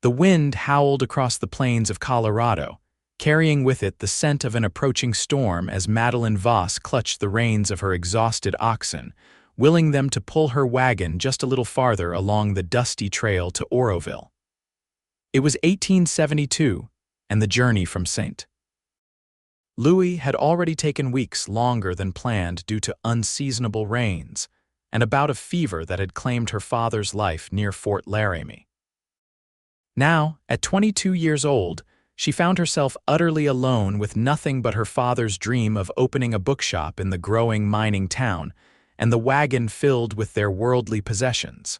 The wind howled across the plains of Colorado, carrying with it the scent of an approaching storm as Madeline Voss clutched the reins of her exhausted oxen, willing them to pull her wagon just a little farther along the dusty trail to Oroville. It was 1872, and the journey from St. Louis had already taken weeks longer than planned due to unseasonable rains and a bout of fever that had claimed her father's life near Fort Laramie. Now, at 22 years old, she found herself utterly alone with nothing but her father's dream of opening a bookshop in the growing mining town and the wagon filled with their worldly possessions.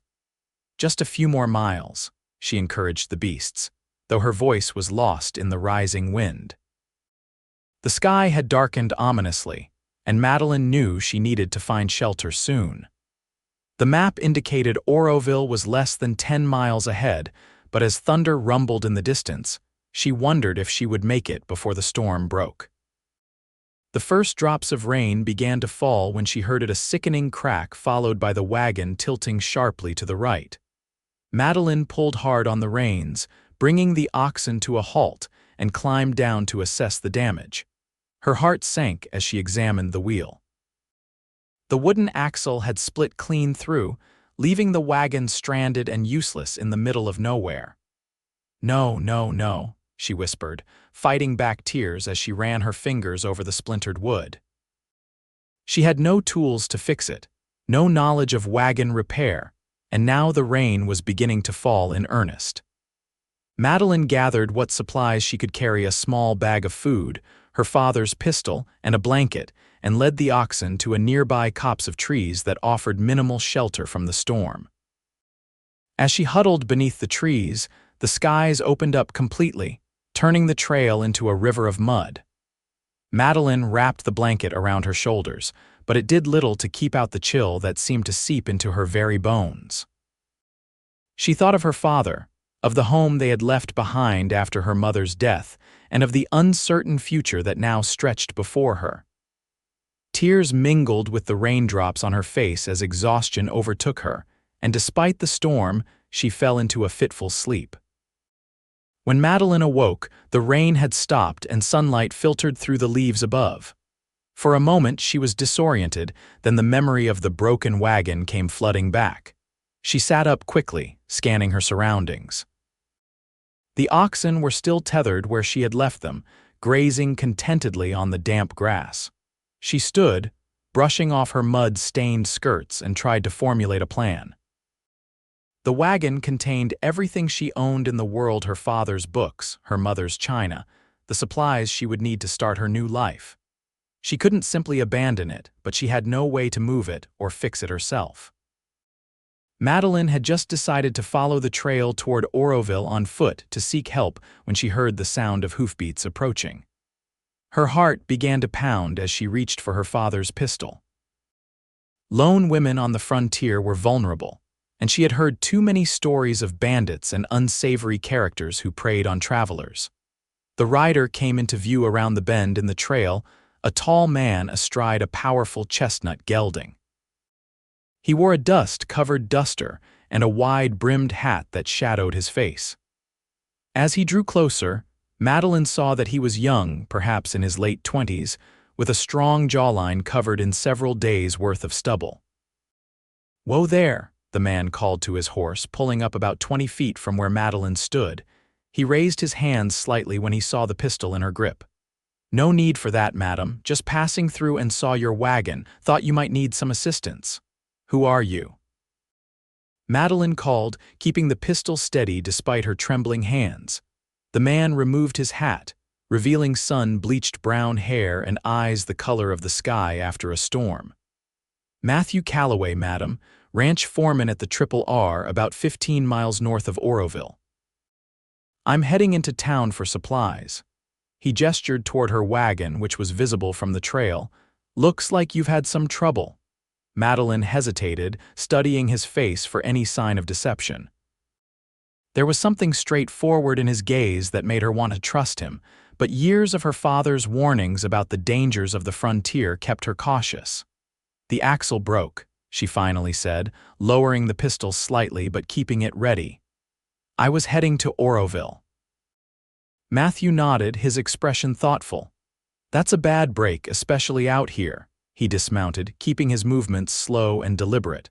"Just a few more miles," she encouraged the beasts, though her voice was lost in the rising wind. The sky had darkened ominously, and Madeline knew she needed to find shelter soon. The map indicated Oroville was less than 10 miles ahead, but as thunder rumbled in the distance, she wondered if she would make it before the storm broke. The first drops of rain began to fall when she heard a sickening crack followed by the wagon tilting sharply to the right. Madeline pulled hard on the reins, bringing the oxen to a halt, and climbed down to assess the damage. Her heart sank as she examined the wheel. The wooden axle had split clean through, leaving the wagon stranded and useless in the middle of nowhere. "No, no, no," she whispered, fighting back tears as she ran her fingers over the splintered wood. She had no tools to fix it, no knowledge of wagon repair, and now the rain was beginning to fall in earnest. Madeline gathered what supplies she could carry: a small bag of food, her father's pistol, and a blanket, and led the oxen to a nearby copse of trees that offered minimal shelter from the storm. As she huddled beneath the trees, the skies opened up completely, turning the trail into a river of mud. Madeline wrapped the blanket around her shoulders, but it did little to keep out the chill that seemed to seep into her very bones. She thought of her father, of the home they had left behind after her mother's death, and of the uncertain future that now stretched before her. Tears mingled with the raindrops on her face as exhaustion overtook her, and despite the storm, she fell into a fitful sleep. When Madeline awoke, the rain had stopped and sunlight filtered through the leaves above. For a moment she was disoriented, then the memory of the broken wagon came flooding back. She sat up quickly, scanning her surroundings. The oxen were still tethered where she had left them, grazing contentedly on the damp grass. She stood, brushing off her mud-stained skirts, and tried to formulate a plan. The wagon contained everything she owned in the world: her father's books, her mother's china, the supplies she would need to start her new life. She couldn't simply abandon it, but she had no way to move it or fix it herself. Madeline had just decided to follow the trail toward Oroville on foot to seek help when she heard the sound of hoofbeats approaching. Her heart began to pound as she reached for her father's pistol. Lone women on the frontier were vulnerable, and she had heard too many stories of bandits and unsavory characters who preyed on travelers. The rider came into view around the bend in the trail, a tall man astride a powerful chestnut gelding. He wore a dust-covered duster and a wide-brimmed hat that shadowed his face. As he drew closer, Madeline saw that he was young, perhaps in his late 20s, with a strong jawline covered in several days' worth of stubble. "Whoa there," the man called to his horse, pulling up about 20 feet from where Madeline stood. He raised his hands slightly when he saw the pistol in her grip. "No need for that, madam. Just passing through and saw your wagon. Thought you might need some assistance. Who are you?" Madeline called, keeping the pistol steady despite her trembling hands. The man removed his hat, revealing sun-bleached brown hair and eyes the color of the sky after a storm. "Matthew Calloway, madam, ranch foreman at the Triple R, about 15 miles north of Oroville. I'm heading into town for supplies." He gestured toward her wagon, which was visible from the trail. "Looks like you've had some trouble." Madeline hesitated, studying his face for any sign of deception. There was something straightforward in his gaze that made her want to trust him, but years of her father's warnings about the dangers of the frontier kept her cautious. "The axle broke," she finally said, lowering the pistol slightly but keeping it ready. I was heading to Oroville. Matthew nodded, his expression thoughtful. That's a bad break, especially out here. He dismounted, keeping his movements slow and deliberate.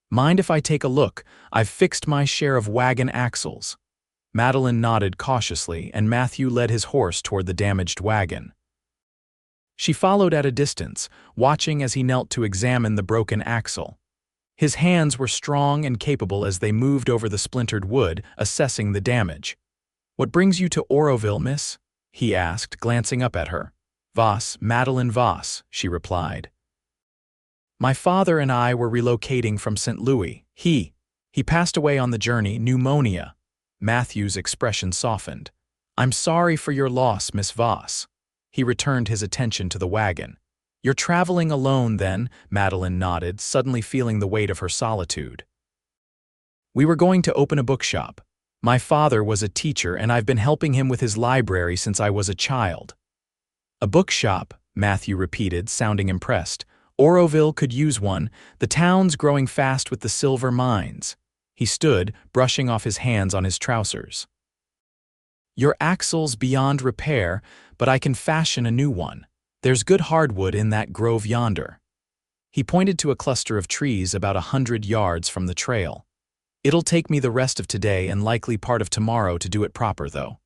Mind if I take a look? I've fixed my share of wagon axles. Madeline nodded cautiously, and Matthew led his horse toward the damaged wagon. She followed at a distance, watching as he knelt to examine the broken axle. His hands were strong and capable as they moved over the splintered wood, assessing the damage. "What brings you to Oroville, miss?" he asked, glancing up at her. "Voss, Madeline Voss," she replied. "My father and I were relocating from St. Louis. He passed away on the journey, pneumonia." Matthew's expression softened. "I'm sorry for your loss, Miss Voss." He returned his attention to the wagon. "You're traveling alone, then?" Madeline nodded, suddenly feeling the weight of her solitude. "We were going to open a bookshop. My father was a teacher, and I've been helping him with his library since I was a child." "A bookshop," Matthew repeated, sounding impressed. "Oroville could use one. The town's growing fast with the silver mines." He stood, brushing off his hands on his trousers. "Your axle's beyond repair, but I can fashion a new one. There's good hardwood in that grove yonder." He pointed to a cluster of trees about 100 yards from the trail. "It'll take me the rest of today and likely part of tomorrow to do it proper, though."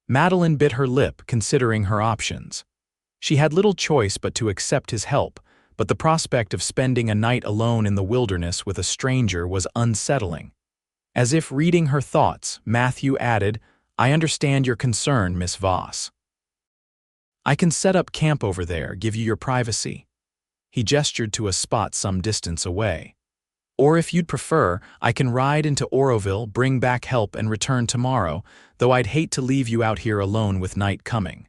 Madeline bit her lip, considering her options. She had little choice but to accept his help, but the prospect of spending a night alone in the wilderness with a stranger was unsettling. As if reading her thoughts, Matthew added, "I understand your concern, Miss Voss. I can set up camp over there, give you your privacy." He gestured to a spot some distance away. "Or if you'd prefer, I can ride into Oroville, bring back help, and return tomorrow, though I'd hate to leave you out here alone with night coming."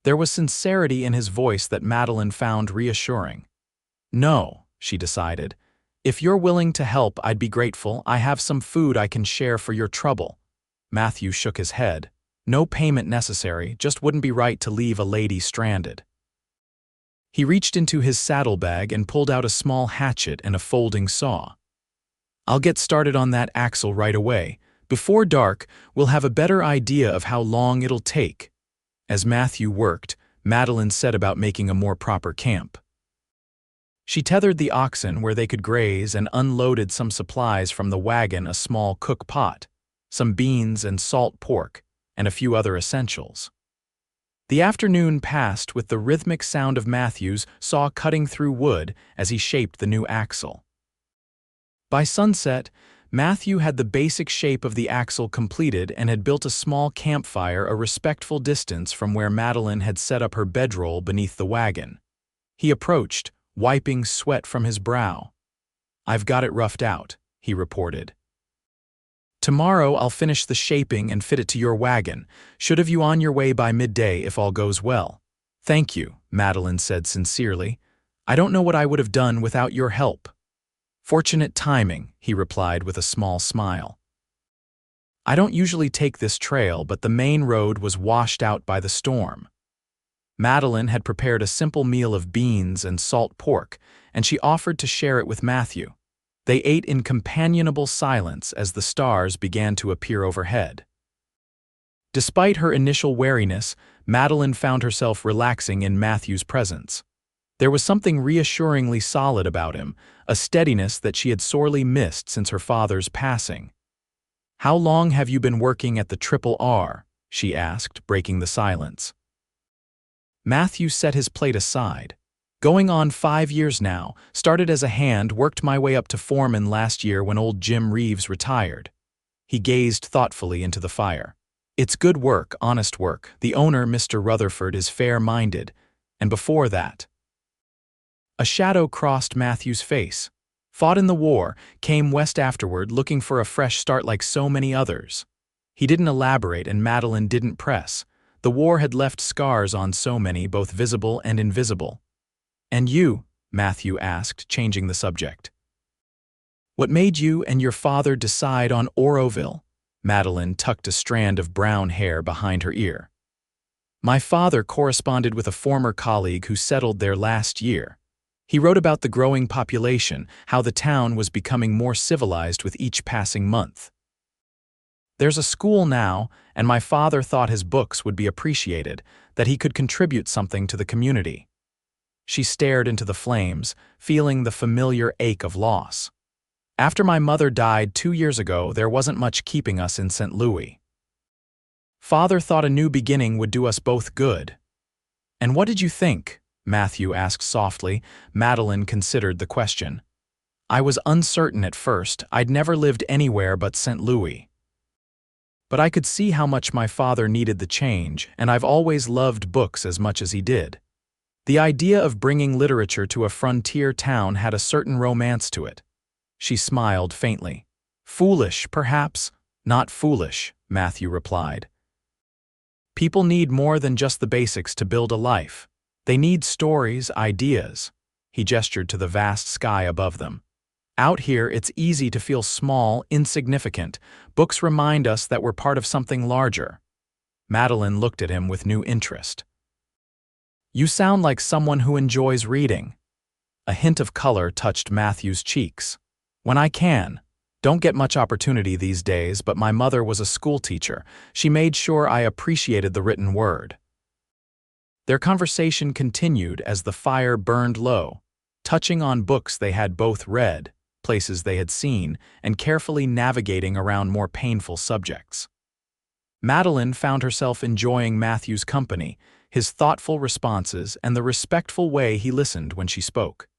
There was sincerity in his voice that Madeline found reassuring. "No," she decided. "If you're willing to help, I'd be grateful. I have some food I can share for your trouble." Matthew shook his head. "No payment necessary, just wouldn't be right to leave a lady stranded." He reached into his saddlebag and pulled out a small hatchet and a folding saw. "I'll get started on that axle right away. Before dark, we'll have a better idea of how long it'll take." As Matthew worked, Madeline set about making a more proper camp. She tethered the oxen where they could graze and unloaded some supplies from the wagon, a small cook pot, some beans and salt pork, and a few other essentials. The afternoon passed with the rhythmic sound of Matthew's saw cutting through wood as he shaped the new axle. By sunset, Matthew had the basic shape of the axle completed and had built a small campfire a respectful distance from where Madeline had set up her bedroll beneath the wagon. He approached, wiping sweat from his brow. "I've got it roughed out," he reported. "Tomorrow I'll finish the shaping and fit it to your wagon. Should have you on your way by midday if all goes well." "Thank you," Madeline said sincerely. "I don't know what I would have done without your help." "Fortunate timing," he replied with a small smile. "I don't usually take this trail, but the main road was washed out by the storm." Madeline had prepared a simple meal of beans and salt pork, and she offered to share it with Matthew. They ate in companionable silence as the stars began to appear overhead. Despite her initial wariness, Madeline found herself relaxing in Matthew's presence. There was something reassuringly solid about him, a steadiness that she had sorely missed since her father's passing. "How long have you been working at the Triple R?" she asked, breaking the silence. Matthew set his plate aside. "Going on 5 years now, started as a hand, worked my way up to foreman last year when old Jim Reeves retired." He gazed thoughtfully into the fire. "It's good work, honest work. The owner, Mr. Rutherford, is fair-minded. And before that..." A shadow crossed Matthew's face. "Fought in the war, came west afterward, looking for a fresh start like so many others." He didn't elaborate and Madeline didn't press. The war had left scars on so many, both visible and invisible. "And you?" Matthew asked, changing the subject. "What made you and your father decide on Oroville?" Madeline tucked a strand of brown hair behind her ear. "My father corresponded with a former colleague who settled there last year. He wrote about the growing population, how the town was becoming more civilized with each passing month. There's a school now, and my father thought his books would be appreciated, that he could contribute something to the community." She stared into the flames, feeling the familiar ache of loss. "After my mother died 2 years ago, there wasn't much keeping us in St. Louis. Father thought a new beginning would do us both good." "And what did you think?" Matthew asked softly. Madeline considered the question. "I was uncertain at first. I'd never lived anywhere but St. Louis. But I could see how much my father needed the change, and I've always loved books as much as he did. The idea of bringing literature to a frontier town had a certain romance to it." She smiled faintly. "Foolish, perhaps?" "Not foolish," Matthew replied. "People need more than just the basics to build a life. They need stories, ideas." He gestured to the vast sky above them. "Out here, it's easy to feel small, insignificant. Books remind us that we're part of something larger." Madeline looked at him with new interest. "You sound like someone who enjoys reading." A hint of color touched Matthew's cheeks. "When I can. Don't get much opportunity these days, but my mother was a schoolteacher. She made sure I appreciated the written word." Their conversation continued as the fire burned low, touching on books they had both read, places they had seen, and carefully navigating around more painful subjects. Madeline found herself enjoying Matthew's company, his thoughtful responses, and the respectful way he listened when she spoke.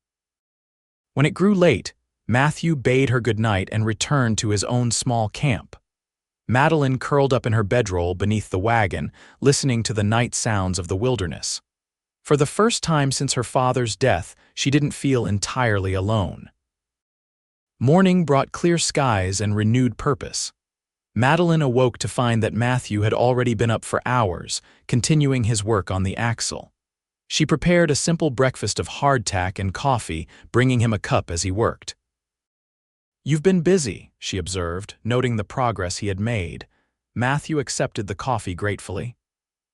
When it grew late, Matthew bade her goodnight and returned to his own small camp. Madeline curled up in her bedroll beneath the wagon, listening to the night sounds of the wilderness. For the first time since her father's death, she didn't feel entirely alone. Morning brought clear skies and renewed purpose. Madeline awoke to find that Matthew had already been up for hours, continuing his work on the axle. She prepared a simple breakfast of hardtack and coffee, bringing him a cup as he worked. "You've been busy," she observed, noting the progress he had made. Matthew accepted the coffee gratefully.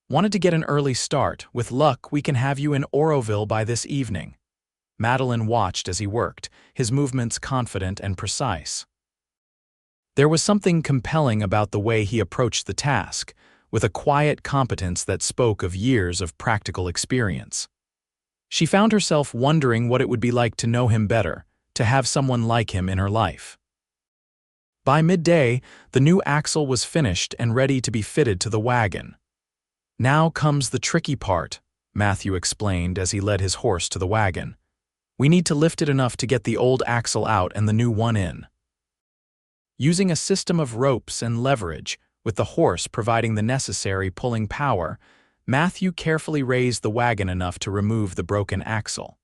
"Wanted to get an early start. With luck, we can have you in Oroville by this evening." Madeline watched as he worked, his movements confident and precise. There was something compelling about the way he approached the task, with a quiet competence that spoke of years of practical experience. She found herself wondering what it would be like to know him better, to have someone like him in her life. By midday, the new axle was finished and ready to be fitted to the wagon. "Now comes the tricky part," Matthew explained as he led his horse to the wagon. "We need to lift it enough to get the old axle out and the new one in." Using a system of ropes and leverage, with the horse providing the necessary pulling power, Matthew carefully raised the wagon enough to remove the broken axle.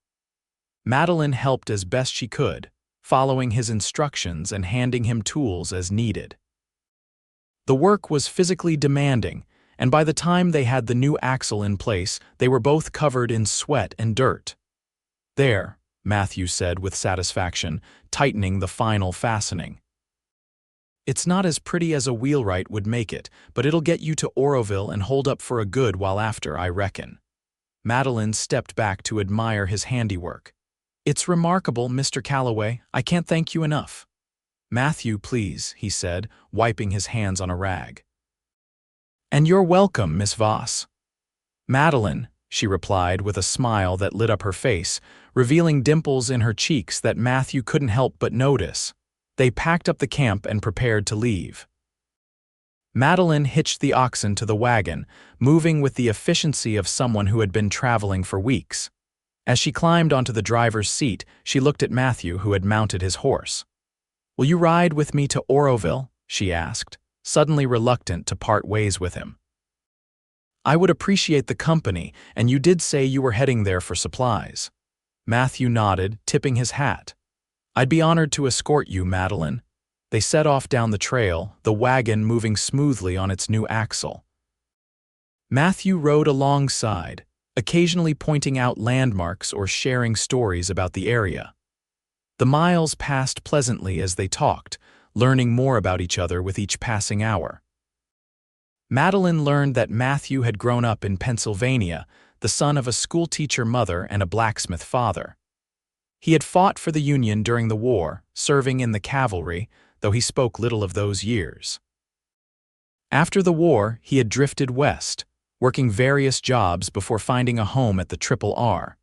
Madeline helped as best she could, following his instructions and handing him tools as needed. The work was physically demanding, and by the time they had the new axle in place, they were both covered in sweat and dirt. "There," Matthew said with satisfaction, tightening the final fastening. "It's not as pretty as a wheelwright would make it, but it'll get you to Oroville and hold up for a good while after, I reckon." Madeline stepped back to admire his handiwork. "It's remarkable, Mr. Calloway. I can't thank you enough." "Matthew, please," he said, wiping his hands on a rag. "And you're welcome, Miss Voss." "Madeline," she replied with a smile that lit up her face, revealing dimples in her cheeks that Matthew couldn't help but notice. They packed up the camp and prepared to leave. Madeline hitched the oxen to the wagon, moving with the efficiency of someone who had been traveling for weeks. As she climbed onto the driver's seat, she looked at Matthew, who had mounted his horse. "Will you ride with me to Oroville?" she asked, suddenly reluctant to part ways with him. "I would appreciate the company, and you did say you were heading there for supplies." Matthew nodded, tipping his hat. "I'd be honored to escort you, Madeline." They set off down the trail, the wagon moving smoothly on its new axle. Matthew rode alongside, occasionally pointing out landmarks or sharing stories about the area. The miles passed pleasantly as they talked, learning more about each other with each passing hour. Madeline learned that Matthew had grown up in Pennsylvania, the son of a schoolteacher mother and a blacksmith father. He had fought for the Union during the war, serving in the cavalry, though he spoke little of those years. After the war, he had drifted west, working various jobs before finding a home at the Triple R.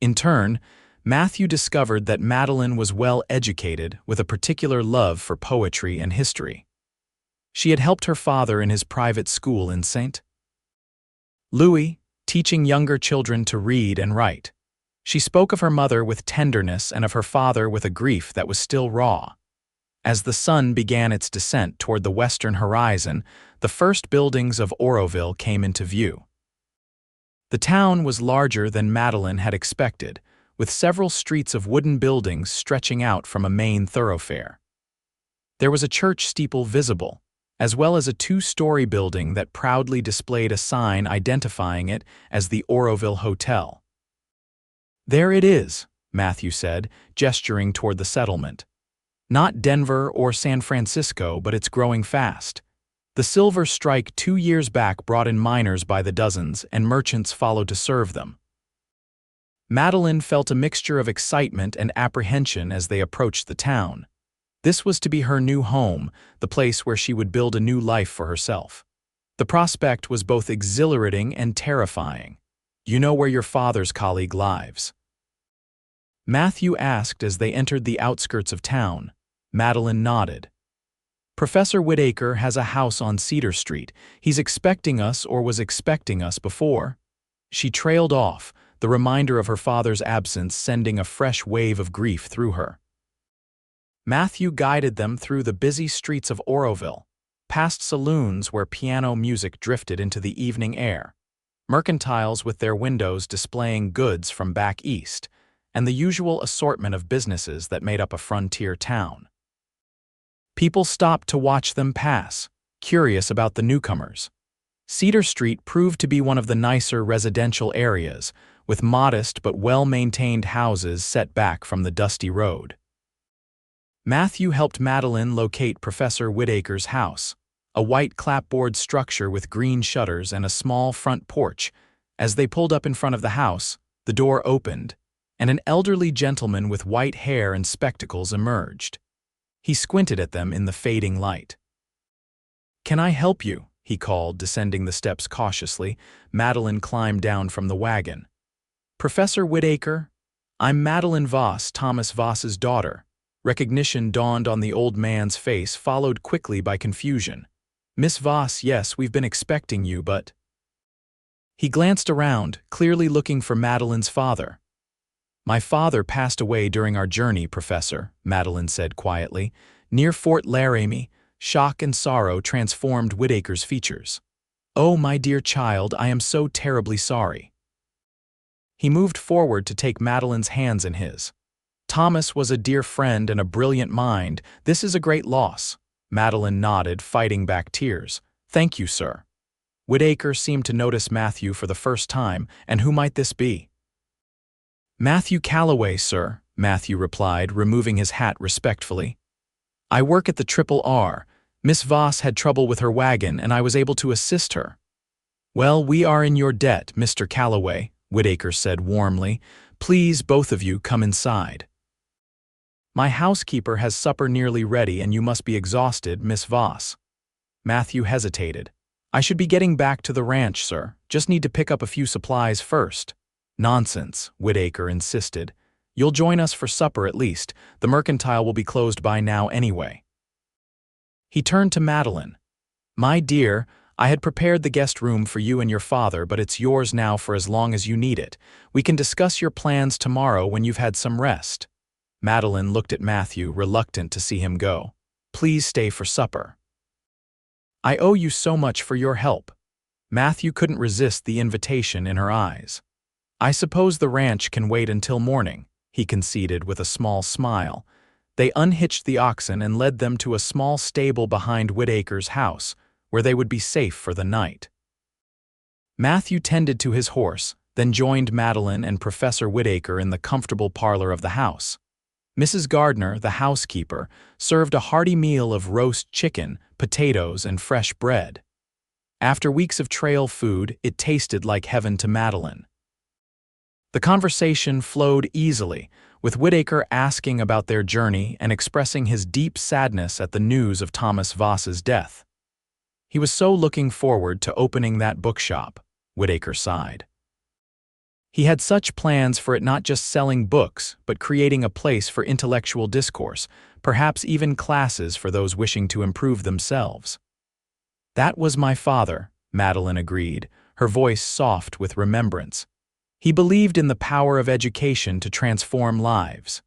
In turn, Matthew discovered that Madeline was well-educated with a particular love for poetry and history. She had helped her father in his private school in St. Louis, teaching younger children to read and write. She spoke of her mother with tenderness and of her father with a grief that was still raw. As the sun began its descent toward the western horizon, the first buildings of Oroville came into view. The town was larger than Madeline had expected, with several streets of wooden buildings stretching out from a main thoroughfare. There was a church steeple visible, as well as a two-story building that proudly displayed a sign identifying it as the Oroville Hotel. "There it is," Matthew said, gesturing toward the settlement. "Not Denver or San Francisco, but it's growing fast. The silver strike 2 years back brought in miners by the dozens, and merchants followed to serve them." Madeline felt a mixture of excitement and apprehension as they approached the town. This was to be her new home, the place where she would build a new life for herself. The prospect was both exhilarating and terrifying. "You know where your father's colleague lives?" Matthew asked as they entered the outskirts of town. Madeline nodded. "Professor Whitaker has a house on Cedar Street. He's expecting us or was expecting us before." She trailed off, the reminder of her father's absence sending a fresh wave of grief through her. Matthew guided them through the busy streets of Oroville, past saloons where piano music drifted into the evening air, mercantiles with their windows displaying goods from back east, and the usual assortment of businesses that made up a frontier town. People stopped to watch them pass, curious about the newcomers. Cedar Street proved to be one of the nicer residential areas, with modest but well-maintained houses set back from the dusty road. Matthew helped Madeline locate Professor Whitaker's house, a white clapboard structure with green shutters and a small front porch. As they pulled up in front of the house, the door opened, and an elderly gentleman with white hair and spectacles emerged. He squinted at them in the fading light. "Can I help you?" he called, descending the steps cautiously. Madeline climbed down from the wagon. "Professor Whitaker? I'm Madeline Voss, Thomas Voss's daughter." Recognition dawned on the old man's face, followed quickly by confusion. "Miss Voss, yes, we've been expecting you, but—" He glanced around, clearly looking for Madeline's father. "My father passed away during our journey, Professor," Madeline said quietly. Near Fort Laramie, shock and sorrow transformed Whitaker's features. "Oh, my dear child, I am so terribly sorry." He moved forward to take Madeline's hands in his. "Thomas was a dear friend and a brilliant mind. This is a great loss." Madeline nodded, fighting back tears. "Thank you, sir." Whitaker seemed to notice Matthew for the first time. "And who might this be?" "Matthew Calloway, sir," Matthew replied, removing his hat respectfully. "I work at the Triple R. Miss Voss had trouble with her wagon, and I was able to assist her." "Well, we are in your debt, Mr. Calloway," Whitaker said warmly. "Please, both of you, come inside." "My housekeeper has supper nearly ready, and you must be exhausted, Miss Voss." Matthew hesitated. "I should be getting back to the ranch, sir. Just need to pick up a few supplies first." "Nonsense," Whitaker insisted. "You'll join us for supper at least. The mercantile will be closed by now anyway." He turned to Madeline. "My dear, I had prepared the guest room for you and your father, but it's yours now for as long as you need it. We can discuss your plans tomorrow when you've had some rest." Madeline looked at Matthew, reluctant to see him go. "Please stay for supper." "I owe you so much for your help." Matthew couldn't resist the invitation in her eyes. "I suppose the ranch can wait until morning," he conceded with a small smile. They unhitched the oxen and led them to a small stable behind Whitaker's house, where they would be safe for the night. Matthew tended to his horse, then joined Madeline and Professor Whitaker in the comfortable parlor of the house. Mrs. Gardner, the housekeeper, served a hearty meal of roast chicken, potatoes, and fresh bread. After weeks of trail food, it tasted like heaven to Madeline. The conversation flowed easily, with Whitaker asking about their journey and expressing his deep sadness at the news of Thomas Voss's death. He was so looking forward to opening that bookshop, Whitaker sighed. He had such plans for it not just selling books, but creating a place for intellectual discourse, perhaps even classes for those wishing to improve themselves. That was my father, Madeline agreed, her voice soft with remembrance. He believed in the power of education to transform lives.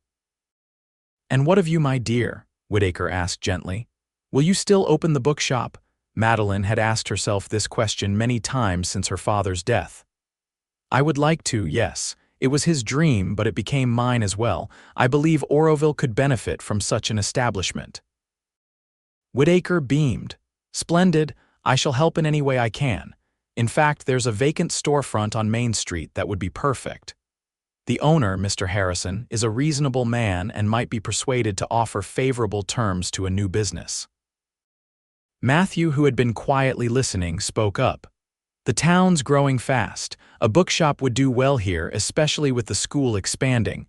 And what of you, my dear? Whitaker asked gently. Will you still open the bookshop? Madeline had asked herself this question many times since her father's death. I would like to, yes. It was his dream, but it became mine as well. I believe Oroville could benefit from such an establishment. Whitaker beamed. Splendid. I shall help in any way I can. In fact, there's a vacant storefront on Main Street that would be perfect. The owner, Mr. Harrison, is a reasonable man and might be persuaded to offer favorable terms to a new business. Matthew, who had been quietly listening, spoke up. The town's growing fast. A bookshop would do well here, especially with the school expanding.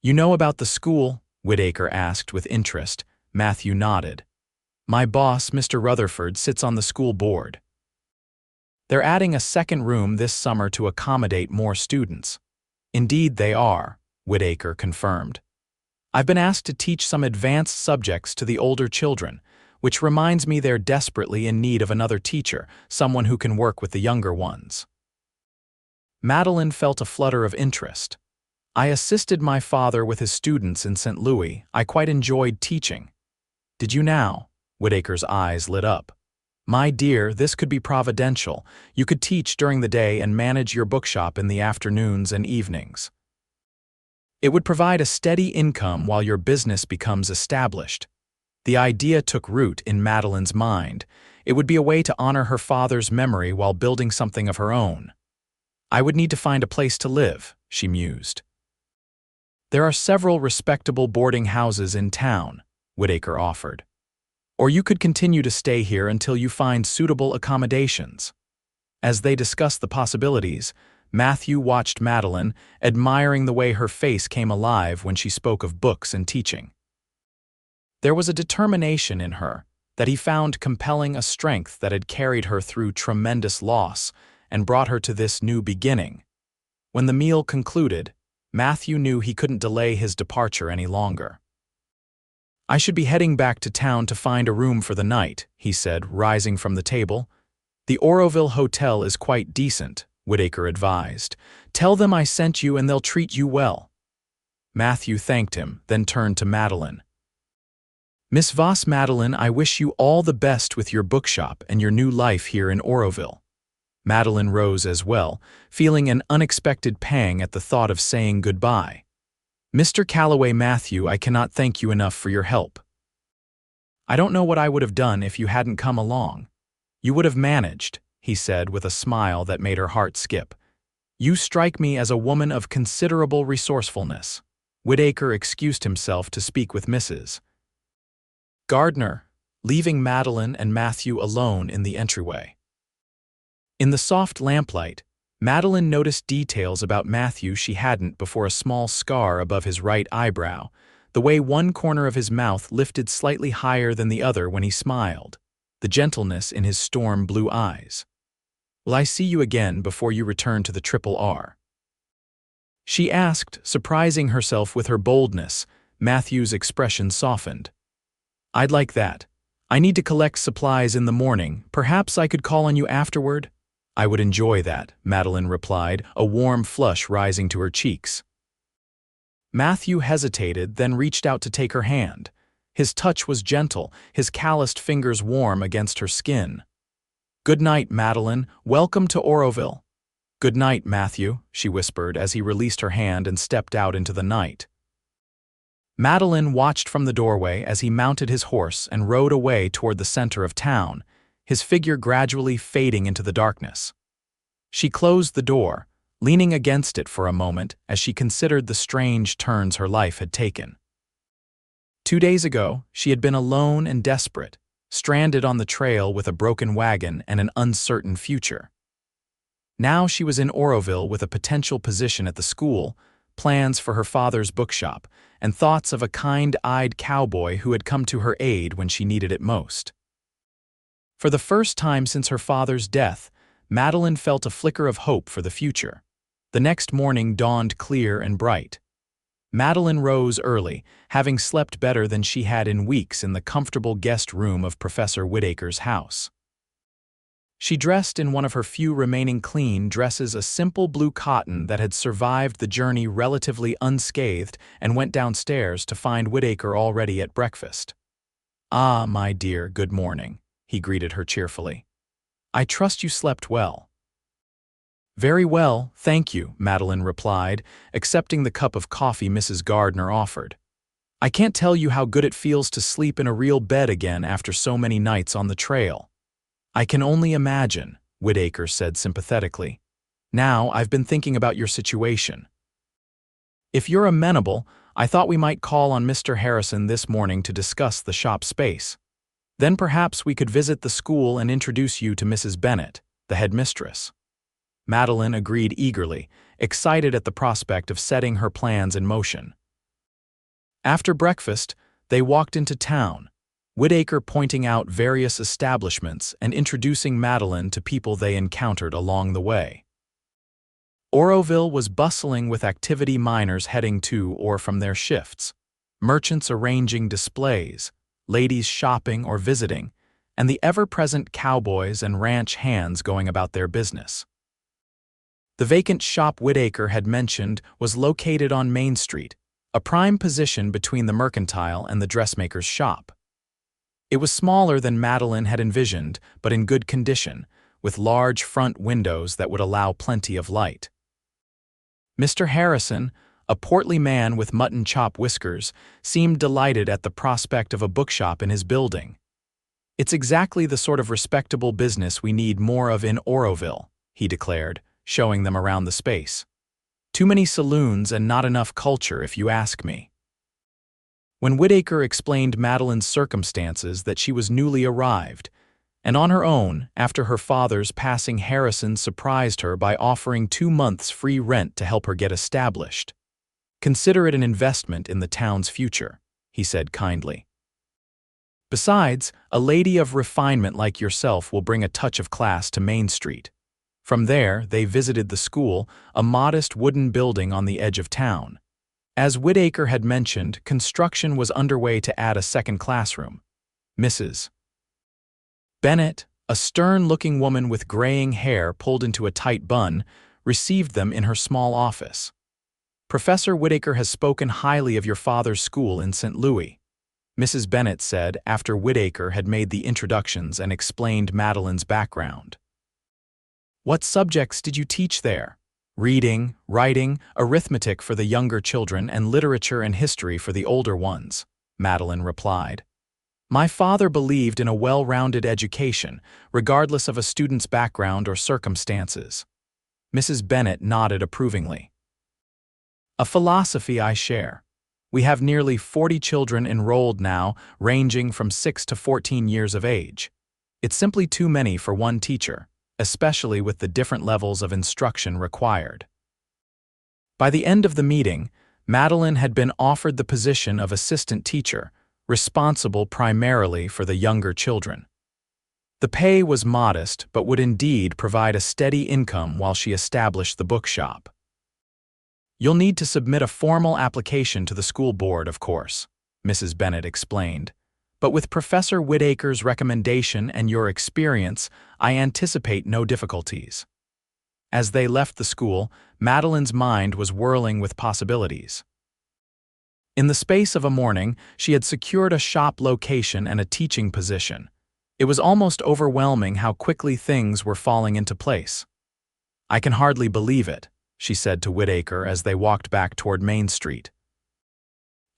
You know about the school? Whitaker asked with interest. Matthew nodded. My boss, Mr. Rutherford, sits on the school board. They're adding a second room this summer to accommodate more students. Indeed they are, Whitaker confirmed. I've been asked to teach some advanced subjects to the older children, which reminds me they're desperately in need of another teacher, someone who can work with the younger ones. Madeline felt a flutter of interest. I assisted my father with his students in St. Louis. I quite enjoyed teaching. Did you now? Whitaker's eyes lit up. My dear, this could be providential. You could teach during the day and manage your bookshop in the afternoons and evenings. It would provide a steady income while your business becomes established. The idea took root in Madeline's mind. It would be a way to honor her father's memory while building something of her own. I would need to find a place to live, she mused. There are several respectable boarding houses in town, Whitaker offered. Or you could continue to stay here until you find suitable accommodations. As they discussed the possibilities, Matthew watched Madeline, admiring the way her face came alive when she spoke of books and teaching. There was a determination in her that he found compelling, a strength that had carried her through tremendous loss and brought her to this new beginning. When the meal concluded, Matthew knew he couldn't delay his departure any longer. I should be heading back to town to find a room for the night, he said, rising from the table. The Oroville Hotel is quite decent, Whitaker advised. Tell them I sent you and they'll treat you well. Matthew thanked him, then turned to Madeline. Miss Voss, Madeline, I wish you all the best with your bookshop and your new life here in Oroville. Madeline rose as well, feeling an unexpected pang at the thought of saying goodbye. Mr. Calloway, Matthew, I cannot thank you enough for your help. I don't know what I would have done if you hadn't come along. You would have managed, he said with a smile that made her heart skip. You strike me as a woman of considerable resourcefulness. Whitaker excused himself to speak with Mrs. Gardner, leaving Madeline and Matthew alone in the entryway. In the soft lamplight, Madeline noticed details about Matthew she hadn't before: a small scar above his right eyebrow, the way one corner of his mouth lifted slightly higher than the other when he smiled, the gentleness in his storm blue eyes. Will I see you again before you return to the Triple R? She asked, surprising herself with her boldness. Matthew's expression softened. I'd like that. I need to collect supplies in the morning. Perhaps I could call on you afterward? I would enjoy that, Madeline replied, a warm flush rising to her cheeks. Matthew hesitated, then reached out to take her hand. His touch was gentle, his calloused fingers warm against her skin. Good night, Madeline. Welcome to Oroville. Good night, Matthew, she whispered as he released her hand and stepped out into the night. Madeline watched from the doorway as he mounted his horse and rode away toward the center of town, his figure gradually fading into the darkness. She closed the door, leaning against it for a moment as she considered the strange turns her life had taken. 2 days ago, she had been alone and desperate, stranded on the trail with a broken wagon and an uncertain future. Now she was in Oroville with a potential position at the school, plans for her father's bookshop, and thoughts of a kind-eyed cowboy who had come to her aid when she needed it most. For the first time since her father's death, Madeline felt a flicker of hope for the future. The next morning dawned clear and bright. Madeline rose early, having slept better than she had in weeks in the comfortable guest room of Professor Whitaker's house. She dressed in one of her few remaining clean dresses, a simple blue cotton that had survived the journey relatively unscathed, and went downstairs to find Whitaker already at breakfast. "Ah, my dear, good morning," he greeted her cheerfully. "I trust you slept well." "Very well, thank you," Madeline replied, accepting the cup of coffee Mrs. Gardner offered. "I can't tell you how good it feels to sleep in a real bed again after so many nights on the trail." "I can only imagine," Whitaker said sympathetically. "Now, I've been thinking about your situation. If you're amenable, I thought we might call on Mr. Harrison this morning to discuss the shop space. Then perhaps we could visit the school and introduce you to Mrs. Bennet, the headmistress." Madeline agreed eagerly, excited at the prospect of setting her plans in motion. After breakfast, they walked into town, Whitaker pointing out various establishments and introducing Madeline to people they encountered along the way. Oroville was bustling with activity, miners heading to or from their shifts, merchants arranging displays, ladies shopping or visiting, and the ever-present cowboys and ranch hands going about their business. The vacant shop Whitaker had mentioned was located on Main Street, a prime position between the mercantile and the dressmaker's shop. It was smaller than Madeline had envisioned, but in good condition, with large front windows that would allow plenty of light. Mr. Harrison, a portly man with mutton chop whiskers, seemed delighted at the prospect of a bookshop in his building. "It's exactly the sort of respectable business we need more of in Oroville," he declared, showing them around the space. "Too many saloons and not enough culture, if you ask me." When Whitaker explained Madeline's circumstances, that she was newly arrived, and on her own, after her father's passing, Harrison surprised her by offering 2 months free rent to help her get established. "Consider it an investment in the town's future," he said kindly. "Besides, a lady of refinement like yourself will bring a touch of class to Main Street." From there, they visited the school, a modest wooden building on the edge of town. As Whitaker had mentioned, construction was underway to add a second classroom. Mrs. Bennet, a stern-looking woman with graying hair pulled into a tight bun, received them in her small office. "Professor Whitaker has spoken highly of your father's school in St. Louis," Mrs. Bennet said after Whitaker had made the introductions and explained Madeline's background. "What subjects did you teach there?" "Reading, writing, arithmetic for the younger children, and literature and history for the older ones," Madeline replied. "My father believed in a well-rounded education, regardless of a student's background or circumstances." Mrs. Bennet nodded approvingly. "A philosophy I share. We have nearly 40 children enrolled now, ranging from 6 to 14 years of age. It's simply too many for one teacher, especially with the different levels of instruction required." By the end of the meeting, Madeline had been offered the position of assistant teacher, responsible primarily for the younger children. The pay was modest, but would indeed provide a steady income while she established the bookshop. "You'll need to submit a formal application to the school board, of course," Mrs. Bennet explained. "But with Professor Whitaker's recommendation and your experience, I anticipate no difficulties." As they left the school, Madeline's mind was whirling with possibilities. In the space of a morning, she had secured a shop location and a teaching position. It was almost overwhelming how quickly things were falling into place. "I can hardly believe it," she said to Whitaker as they walked back toward Main Street.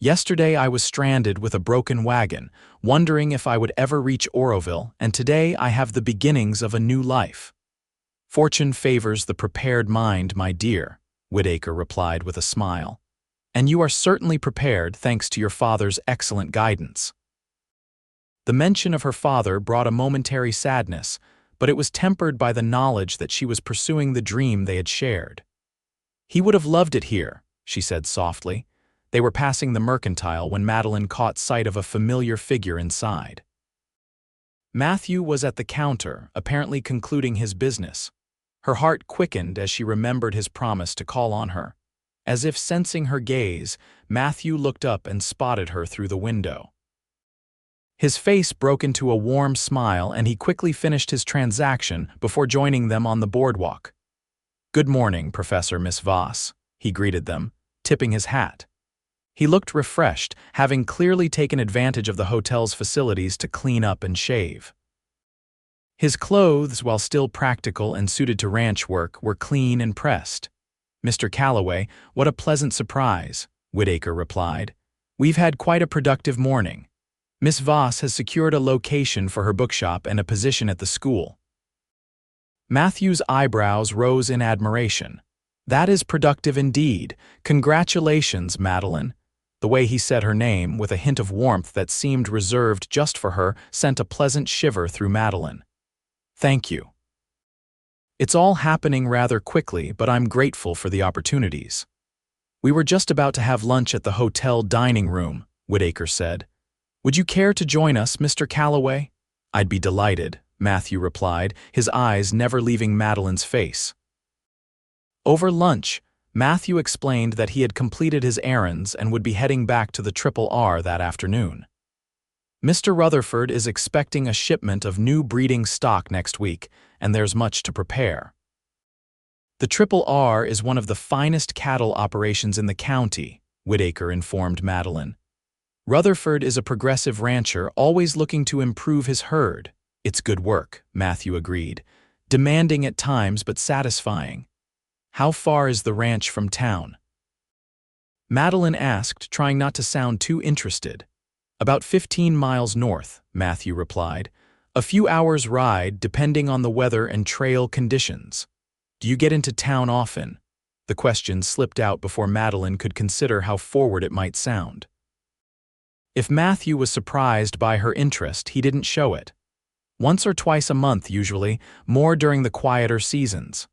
"Yesterday I was stranded with a broken wagon, wondering if I would ever reach Oroville, and today I have the beginnings of a new life." "Fortune favors the prepared mind, my dear," Whitaker replied with a smile. "And you are certainly prepared thanks to your father's excellent guidance." The mention of her father brought a momentary sadness, but it was tempered by the knowledge that she was pursuing the dream they had shared. "He would have loved it here," she said softly. They were passing the mercantile when Madeline caught sight of a familiar figure inside. Matthew was at the counter, apparently concluding his business. Her heart quickened as she remembered his promise to call on her. As if sensing her gaze, Matthew looked up and spotted her through the window. His face broke into a warm smile and he quickly finished his transaction before joining them on the boardwalk. "Good morning, Professor Miss Voss," he greeted them, tipping his hat. He looked refreshed, having clearly taken advantage of the hotel's facilities to clean up and shave. His clothes, while still practical and suited to ranch work, were clean and pressed. "Mr. Calloway, what a pleasant surprise," Whitaker replied. "We've had quite a productive morning. Miss Voss has secured a location for her bookshop and a position at the school." Matthew's eyebrows rose in admiration. "That is productive indeed. Congratulations, Madeline." The way he said her name, with a hint of warmth that seemed reserved just for her, sent a pleasant shiver through Madeline. "Thank you. It's all happening rather quickly, but I'm grateful for the opportunities." "We were just about to have lunch at the hotel dining room," Whitaker said. "Would you care to join us, Mr. Calloway?" "I'd be delighted," Matthew replied, his eyes never leaving Madeline's face. Over lunch, Matthew explained that he had completed his errands and would be heading back to the R that afternoon. "Mr. Rutherford is expecting a shipment of new breeding stock next week, and there's much to prepare." The R is one of the finest cattle operations in the county, Whitaker informed Madeline. "Rutherford is a progressive rancher always looking to improve his herd." "It's good work," Matthew agreed. "Demanding at times but satisfying." "How far is the ranch from town?" Madeline asked, trying not to sound too interested. "About 15 miles north," Matthew replied. "A few hours' ride depending on the weather and trail conditions." "Do you get into town often?" The question slipped out before Madeline could consider how forward it might sound. If Matthew was surprised by her interest, he didn't show it. "Once or twice a month usually, more during the quieter seasons."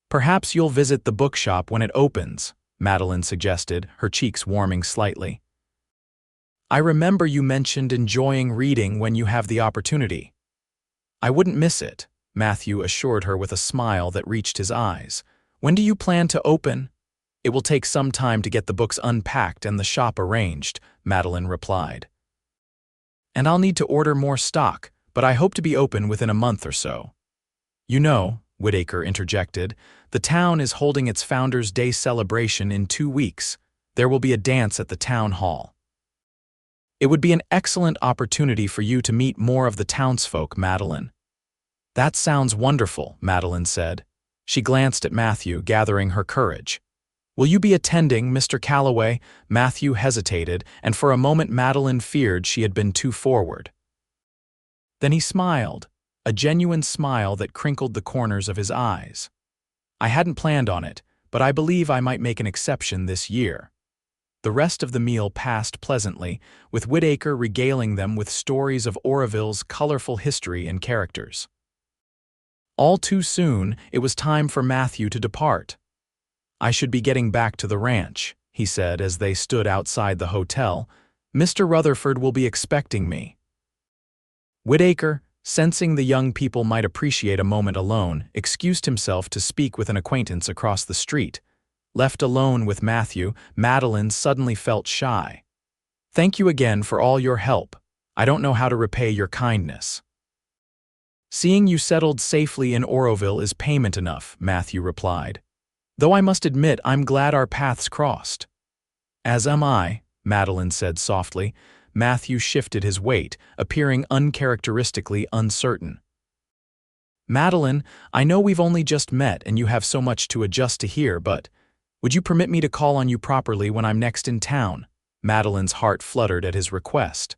"Perhaps you'll visit the bookshop when it opens," Madeline suggested, her cheeks warming slightly. "I remember you mentioned enjoying reading when you have the opportunity." "I wouldn't miss it," Matthew assured her with a smile that reached his eyes. "When do you plan to open?" "It will take some time to get the books unpacked and the shop arranged," Madeline replied. "And I'll need to order more stock, but I hope to be open within a month or so." "You know," Whitaker interjected, "the town is holding its Founders' Day celebration in 2 weeks. There will be a dance at the town hall." "It would be an excellent opportunity for you to meet more of the townsfolk, Madeline." "That sounds wonderful," Madeline said. She glanced at Matthew, gathering her courage. "Will you be attending, Mr. Calloway?" Matthew hesitated, and for a moment Madeline feared she had been too forward. Then he smiled, a genuine smile that crinkled the corners of his eyes. "I hadn't planned on it, but I believe I might make an exception this year." The rest of the meal passed pleasantly, with Whitaker regaling them with stories of Oroville's colorful history and characters. All too soon, it was time for Matthew to depart. "I should be getting back to the ranch," he said as they stood outside the hotel. "Mr. Rutherford will be expecting me." Whitaker, sensing the young people might appreciate a moment alone, excused himself to speak with an acquaintance across the street. Left alone with Matthew, Madeline suddenly felt shy. "Thank you again for all your help. I don't know how to repay your kindness." "Seeing you settled safely in Oroville is payment enough," Matthew replied. "Though I must admit I'm glad our paths crossed." "As am I," Madeline said softly. Matthew shifted his weight, appearing uncharacteristically uncertain. "Madeline, I know we've only just met and you have so much to adjust to here, but would you permit me to call on you properly when I'm next in town?" Madeline's heart fluttered at his request.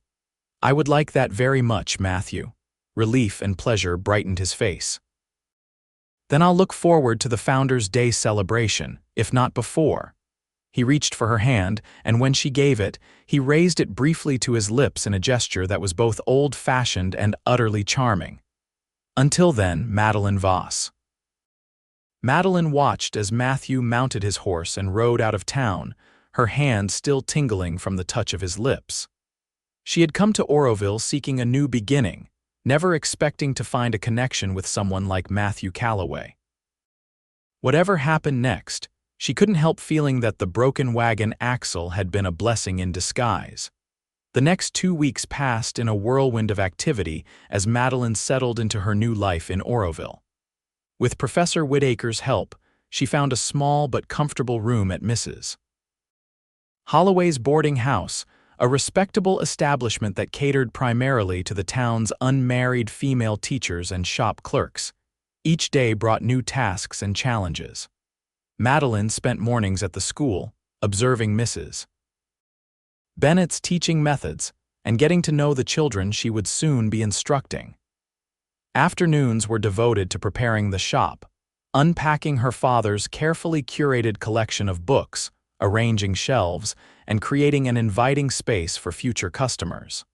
"I would like that very much, Matthew." Relief and pleasure brightened his face. "Then I'll look forward to the Founders' Day celebration, if not before." He reached for her hand, and when she gave it, he raised it briefly to his lips in a gesture that was both old-fashioned and utterly charming. "Until then, Madeline Voss." Madeline watched as Matthew mounted his horse and rode out of town, her hand still tingling from the touch of his lips. She had come to Oroville seeking a new beginning, never expecting to find a connection with someone like Matthew Calloway. Whatever happened next, she couldn't help feeling that the broken wagon axle had been a blessing in disguise. The next 2 weeks passed in a whirlwind of activity as Madeline settled into her new life in Oroville. With Professor Whitaker's help, she found a small but comfortable room at Mrs. Holloway's boarding house, a respectable establishment that catered primarily to the town's unmarried female teachers and shop clerks. Each day brought new tasks and challenges. Madeline spent mornings at the school, observing Mrs. Bennett's teaching methods and getting to know the children she would soon be instructing. Afternoons were devoted to preparing the shop, unpacking her father's carefully curated collection of books, arranging shelves, and creating an inviting space for future customers.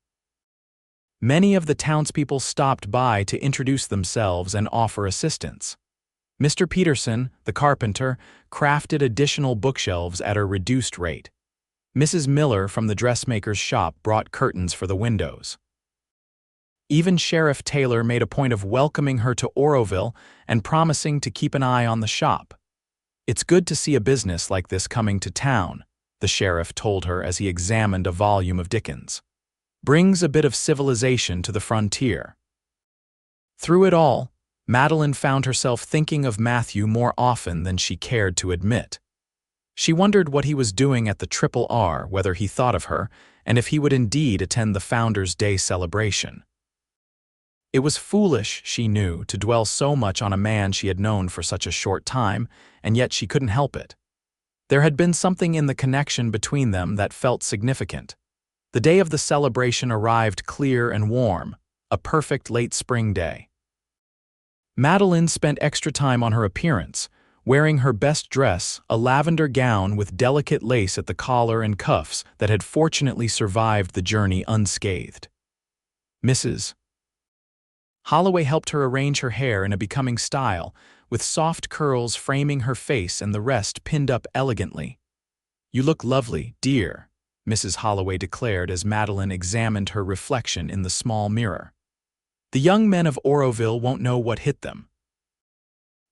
Many of the townspeople stopped by to introduce themselves and offer assistance. Mr. Peterson, the carpenter, crafted additional bookshelves at a reduced rate. Mrs. Miller from the dressmaker's shop brought curtains for the windows. Even Sheriff Taylor made a point of welcoming her to Oroville and promising to keep an eye on the shop. "It's good to see a business like this coming to town," the sheriff told her as he examined a volume of Dickens. "Brings a bit of civilization to the frontier." Through it all, Madeline found herself thinking of Matthew more often than she cared to admit. She wondered what he was doing at the Triple R, whether he thought of her, and if he would indeed attend the Founders' Day celebration. It was foolish, she knew, to dwell so much on a man she had known for such a short time, and yet she couldn't help it. There had been something in the connection between them that felt significant. The day of the celebration arrived clear and warm, a perfect late spring day. Madeline spent extra time on her appearance, wearing her best dress, a lavender gown with delicate lace at the collar and cuffs that had fortunately survived the journey unscathed. Mrs. Holloway helped her arrange her hair in a becoming style, with soft curls framing her face and the rest pinned up elegantly. "You look lovely, dear," Mrs. Holloway declared as Madeline examined her reflection in the small mirror. "The young men of Oroville won't know what hit them."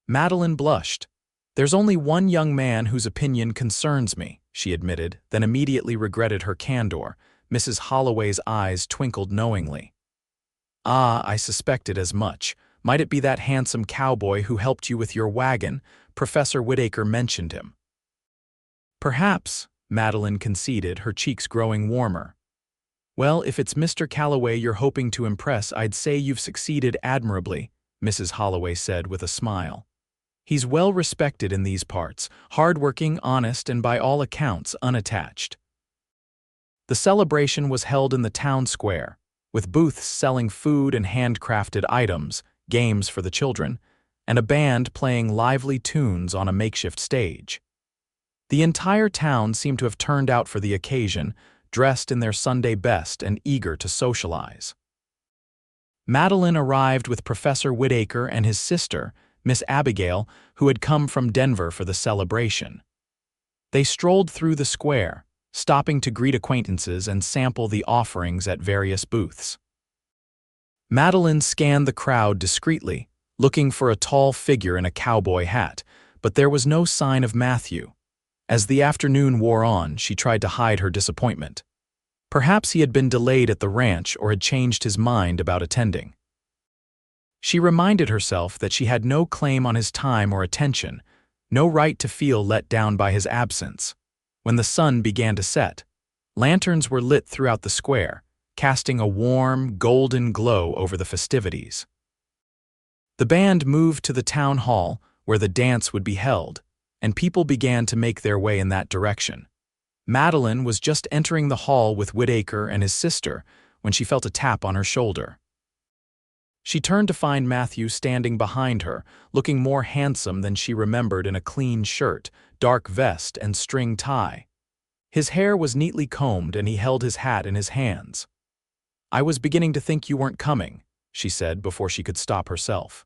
Madeline blushed. "There's only one young man whose opinion concerns me," she admitted, then immediately regretted her candor. Mrs. Holloway's eyes twinkled knowingly. "Ah, I suspected as much. Might it be that handsome cowboy who helped you with your wagon?" Professor Whitaker mentioned him. "Perhaps," Madeline conceded, her cheeks growing warmer. "Well, if it's Mr. Calloway you're hoping to impress, I'd say you've succeeded admirably," Mrs. Holloway said with a smile. "He's well respected in these parts, hard-working, honest, and by all accounts unattached." The celebration was held in the town square, with booths selling food and handcrafted items, games for the children, and a band playing lively tunes on a makeshift stage. The entire town seemed to have turned out for the occasion, dressed in their Sunday best and eager to socialize. Madeline arrived with Professor Whitaker and his sister, Miss Abigail, who had come from Denver for the celebration. They strolled through the square, stopping to greet acquaintances and sample the offerings at various booths. Madeline scanned the crowd discreetly, looking for a tall figure in a cowboy hat, but there was no sign of Matthew. As the afternoon wore on, she tried to hide her disappointment. Perhaps he had been delayed at the ranch or had changed his mind about attending. She reminded herself that she had no claim on his time or attention, no right to feel let down by his absence. When the sun began to set, lanterns were lit throughout the square, casting a warm, golden glow over the festivities. The band moved to the town hall, where the dance would be held, and people began to make their way in that direction. Madeline was just entering the hall with Whitaker and his sister when she felt a tap on her shoulder. She turned to find Matthew standing behind her, looking more handsome than she remembered in a clean shirt, dark vest, and string tie. His hair was neatly combed and he held his hat in his hands. "I was beginning to think you weren't coming," she said before she could stop herself.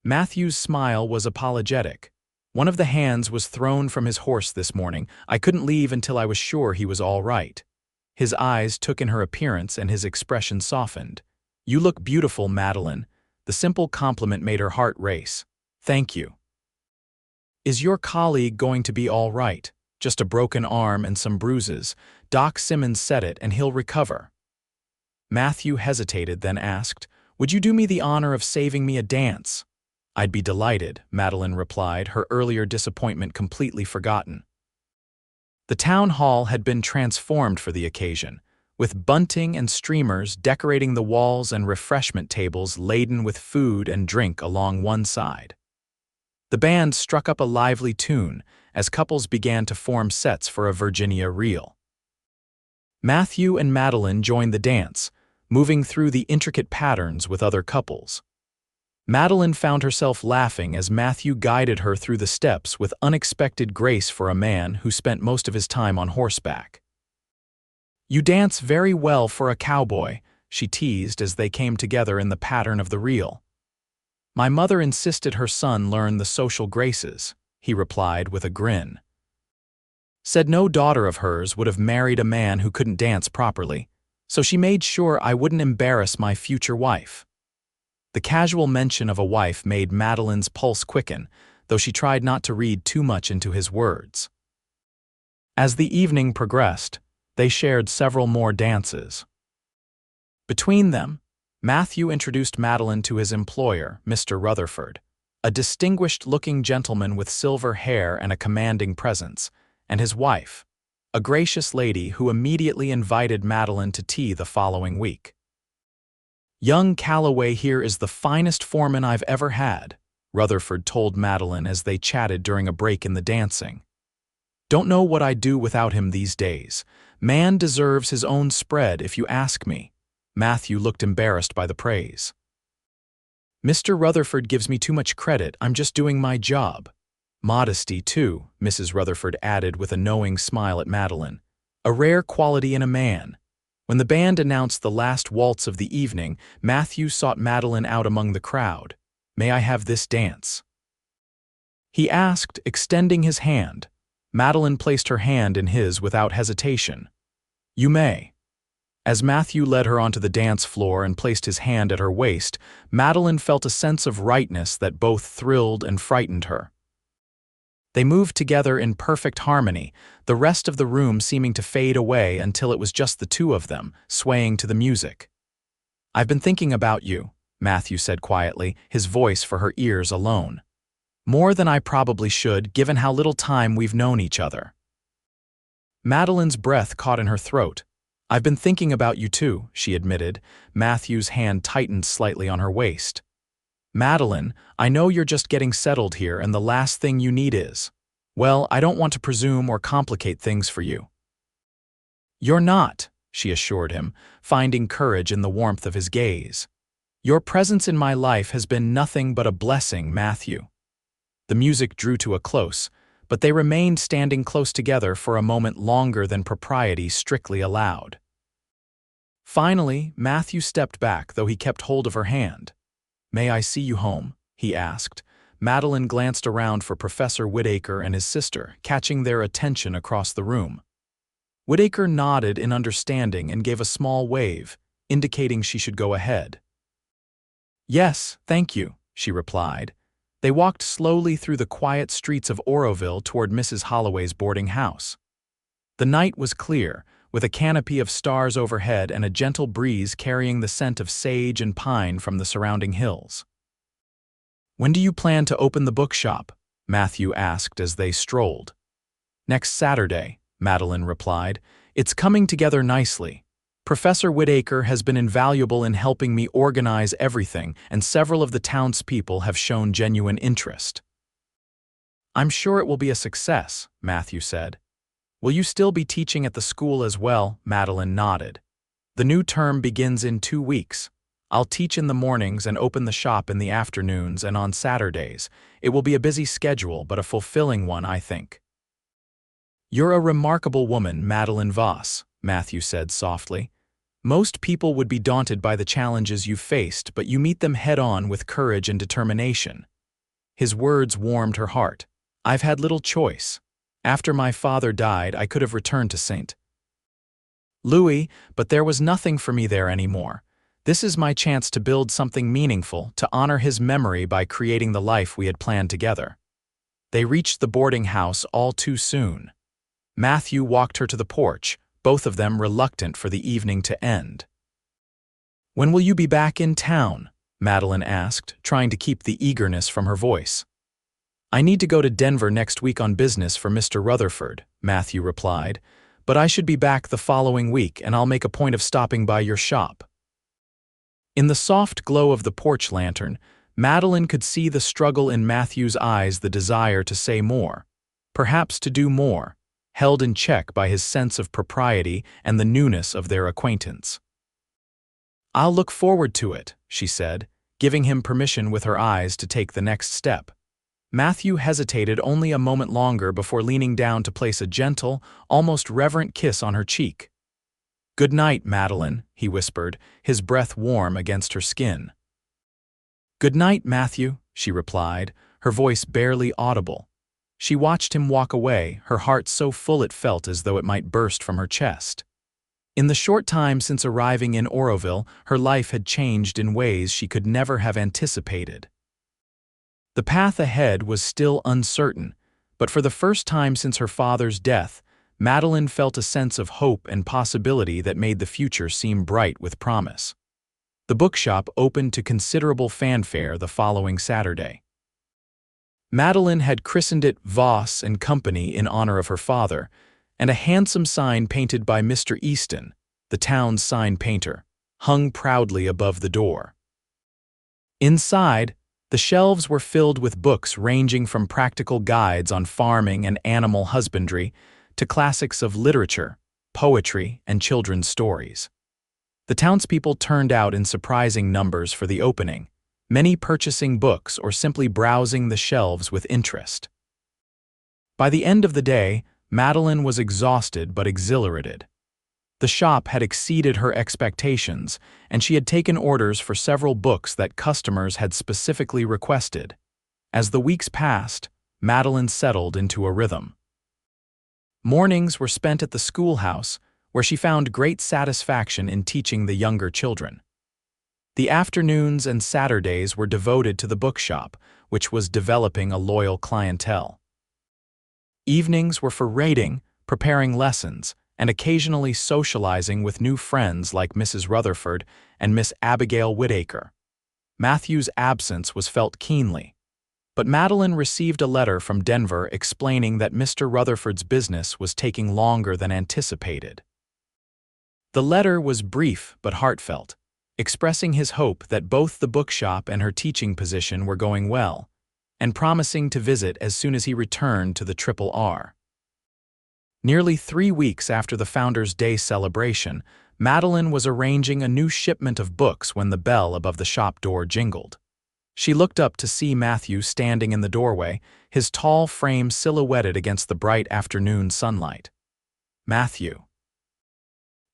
Matthew's smile was apologetic. "One of the hands was thrown from his horse this morning. I couldn't leave until I was sure he was all right." His eyes took in her appearance and his expression softened. "You look beautiful, Madeline." The simple compliment made her heart race. "Thank you." "Is your colleague going to be all right? Just a broken arm and some bruises. Doc Simmons said it, and he'll recover." Matthew hesitated, then asked, "Would you do me the honor of saving me a dance?" "I'd be delighted," Madeline replied, her earlier disappointment completely forgotten. The town hall had been transformed for the occasion, with bunting and streamers decorating the walls and refreshment tables laden with food and drink along one side. The band struck up a lively tune as couples began to form sets for a Virginia reel. Matthew and Madeline joined the dance, moving through the intricate patterns with other couples. Madeline found herself laughing as Matthew guided her through the steps with unexpected grace for a man who spent most of his time on horseback. "You dance very well for a cowboy," she teased as they came together in the pattern of the reel. "My mother insisted her son learn the social graces," he replied with a grin. "Said no daughter of hers would have married a man who couldn't dance properly, so she made sure I wouldn't embarrass my future wife." The casual mention of a wife made Madeline's pulse quicken, though she tried not to read too much into his words. As the evening progressed, they shared several more dances. Between them, Matthew introduced Madeline to his employer, Mr. Rutherford, a distinguished-looking gentleman with silver hair and a commanding presence, and his wife, a gracious lady who immediately invited Madeline to tea the following week. "Young Calloway here is the finest foreman I've ever had," Rutherford told Madeline as they chatted during a break in the dancing. "Don't know what I'd do without him these days. Man deserves his own spread, if you ask me." Matthew looked embarrassed by the praise. "Mr. Rutherford gives me too much credit. I'm just doing my job." "Modesty, too," Mrs. Rutherford added with a knowing smile at Madeline. "A rare quality in a man." When the band announced the last waltz of the evening, Matthew sought Madeline out among the crowd. "May I have this dance?" he asked, extending his hand. Madeline placed her hand in his without hesitation. "You may." As Matthew led her onto the dance floor and placed his hand at her waist, Madeline felt a sense of rightness that both thrilled and frightened her. They moved together in perfect harmony, the rest of the room seeming to fade away until it was just the two of them, swaying to the music. "I've been thinking about you," Matthew said quietly, his voice for her ears alone. "More than I probably should, given how little time we've known each other." Madeline's breath caught in her throat. "I've been thinking about you too," she admitted. Matthew's hand tightened slightly on her waist. "Madeline, I know you're just getting settled here and the last thing you need is, well, I don't want to presume or complicate things for you." "You're not," she assured him, finding courage in the warmth of his gaze. "Your presence in my life has been nothing but a blessing, Matthew." The music drew to a close, but they remained standing close together for a moment longer than propriety strictly allowed. Finally, Matthew stepped back, though he kept hold of her hand. "May I see you home?" he asked. Madeline glanced around for Professor Whitaker and his sister, catching their attention across the room. Whitaker nodded in understanding and gave a small wave, indicating she should go ahead. "Yes, thank you," she replied. They walked slowly through the quiet streets of Oroville toward Mrs. Holloway's boarding house. The night was clear, with a canopy of stars overhead and a gentle breeze carrying the scent of sage and pine from the surrounding hills. "When do you plan to open the bookshop?" Matthew asked as they strolled. "Next Saturday," Madeline replied. "It's coming together nicely. Professor Whitaker has been invaluable in helping me organize everything, and several of the townspeople have shown genuine interest." "I'm sure it will be a success," Matthew said. "Will you still be teaching at the school as well?" Madeline nodded. "The new term begins in 2 weeks. I'll teach in the mornings and open the shop in the afternoons and on Saturdays. It will be a busy schedule, but a fulfilling one, I think." "You're a remarkable woman, Madeline Voss," Matthew said softly. "Most people would be daunted by the challenges you've faced, but you meet them head-on with courage and determination." His words warmed her heart. "I've had little choice. After my father died, I could have returned to St. Louis, but there was nothing for me there anymore. This is my chance to build something meaningful, to honor his memory by creating the life we had planned together. They reached the boarding house all too soon. Matthew walked her to the porch, both of them reluctant for the evening to end. "When will you be back in town?" Madeline asked, trying to keep the eagerness from her voice. "I need to go to Denver next week on business for Mr. Rutherford," Matthew replied, "but I should be back the following week and I'll make a point of stopping by your shop." In the soft glow of the porch lantern, Madeline could see the struggle in Matthew's eyes, the desire to say more, perhaps to do more, held in check by his sense of propriety and the newness of their acquaintance. "I'll look forward to it," she said, giving him permission with her eyes to take the next step. Matthew hesitated only a moment longer before leaning down to place a gentle, almost reverent kiss on her cheek. "Good night, Madeline," he whispered, his breath warm against her skin. "Good night, Matthew," she replied, her voice barely audible. She watched him walk away, her heart so full it felt as though it might burst from her chest. In the short time since arriving in Oroville, her life had changed in ways she could never have anticipated. The path ahead was still uncertain, but for the first time since her father's death, Madeline felt a sense of hope and possibility that made the future seem bright with promise. The bookshop opened to considerable fanfare the following Saturday. Madeline had christened it Voss and Company in honor of her father, and a handsome sign painted by Mr. Easton, the town's sign painter, hung proudly above the door. Inside, the shelves were filled with books ranging from practical guides on farming and animal husbandry to classics of literature, poetry, and children's stories. The townspeople turned out in surprising numbers for the opening, many purchasing books or simply browsing the shelves with interest. By the end of the day, Madeline was exhausted but exhilarated. The shop had exceeded her expectations, and she had taken orders for several books that customers had specifically requested. As the weeks passed, Madeline settled into a rhythm. Mornings were spent at the schoolhouse, where she found great satisfaction in teaching the younger children. The afternoons and Saturdays were devoted to the bookshop, which was developing a loyal clientele. Evenings were for reading, preparing lessons, and occasionally socializing with new friends like Mrs. Rutherford and Miss Abigail Whittaker. Matthew's absence was felt keenly, but Madeline received a letter from Denver explaining that Mr. Rutherford's business was taking longer than anticipated. The letter was brief but heartfelt, expressing his hope that both the bookshop and her teaching position were going well, and promising to visit as soon as he returned to the RRR. Nearly 3 weeks after the Founders' Day celebration, Madeline was arranging a new shipment of books when the bell above the shop door jingled. She looked up to see Matthew standing in the doorway, his tall frame silhouetted against the bright afternoon sunlight. "Matthew,"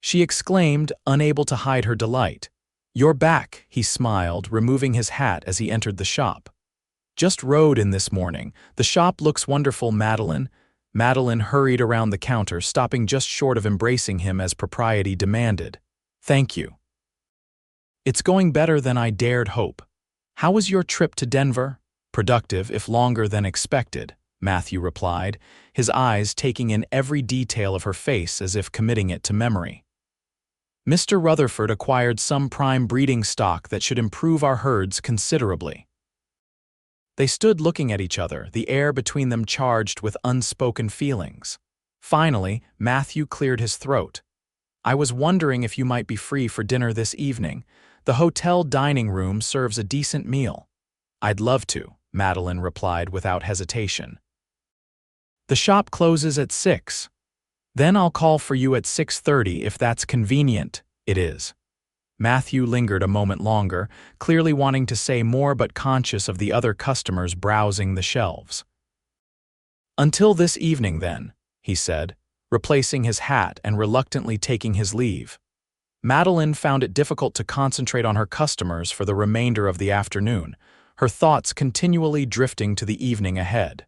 she exclaimed, unable to hide her delight. "You're back," he smiled, removing his hat as he entered the shop. "Just rode in this morning. The shop looks wonderful, Madeline." Madeline hurried around the counter, stopping just short of embracing him as propriety demanded. "Thank you. It's going better than I dared hope. How was your trip to Denver?" "Productive, if longer than expected," Matthew replied, his eyes taking in every detail of her face as if committing it to memory. "Mr. Rutherford acquired some prime breeding stock that should improve our herds considerably." They stood looking at each other, the air between them charged with unspoken feelings. Finally, Matthew cleared his throat. "I was wondering if you might be free for dinner this evening. The hotel dining room serves a decent meal." "I'd love to," Madeline replied without hesitation. "The shop closes at 6. Then I'll call for you at 6:30 if that's convenient." "It is." Matthew lingered a moment longer, clearly wanting to say more but conscious of the other customers browsing the shelves. "Until this evening, then," he said, replacing his hat and reluctantly taking his leave. Madeline found it difficult to concentrate on her customers for the remainder of the afternoon, her thoughts continually drifting to the evening ahead.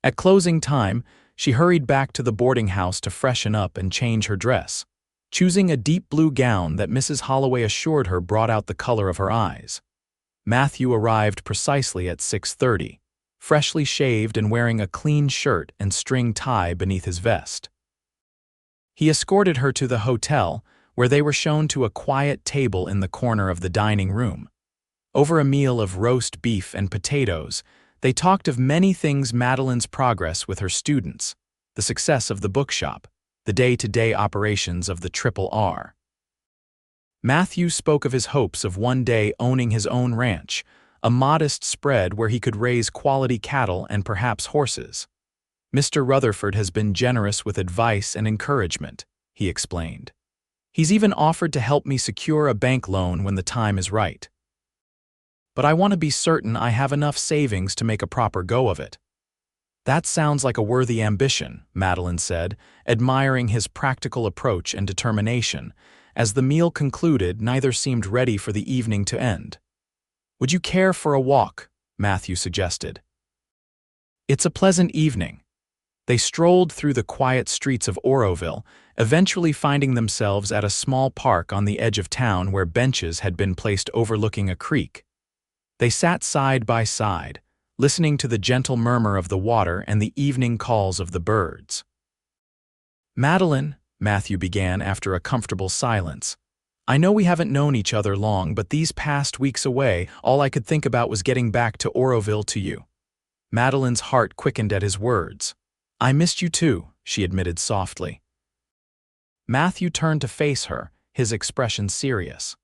At closing time, she hurried back to the boarding house to freshen up and change her dress. choosing a deep blue gown that Mrs. Holloway assured her brought out the color of her eyes. Matthew arrived precisely at 6:30, freshly shaved and wearing a clean shirt and string tie beneath his vest. He escorted her to the hotel, where they were shown to a quiet table in the corner of the dining room. Over a meal of roast beef and potatoes, they talked of many things: Madeline's progress with her students, the success of the bookshop, the day-to-day operations of the R. Matthew spoke of his hopes of one day owning his own ranch, a modest spread where he could raise quality cattle and perhaps horses. "Mr. Rutherford has been generous with advice and encouragement," he explained. "He's even offered to help me secure a bank loan when the time is right. But I want to be certain I have enough savings to make a proper go of it." "That sounds like a worthy ambition," Madeline said, admiring his practical approach and determination. As the meal concluded, neither seemed ready for the evening to end. "Would you care for a walk?" Matthew suggested. "It's a pleasant evening." They strolled through the quiet streets of Oroville, eventually finding themselves at a small park on the edge of town where benches had been placed overlooking a creek. They sat side by side, listening to the gentle murmur of the water and the evening calls of the birds. "Madeline," Matthew began after a comfortable silence, "I know we haven't known each other long, but these past weeks away, all I could think about was getting back to Oroville to you." Madeline's heart quickened at his words. "I missed you too," she admitted softly. Matthew turned to face her, his expression serious.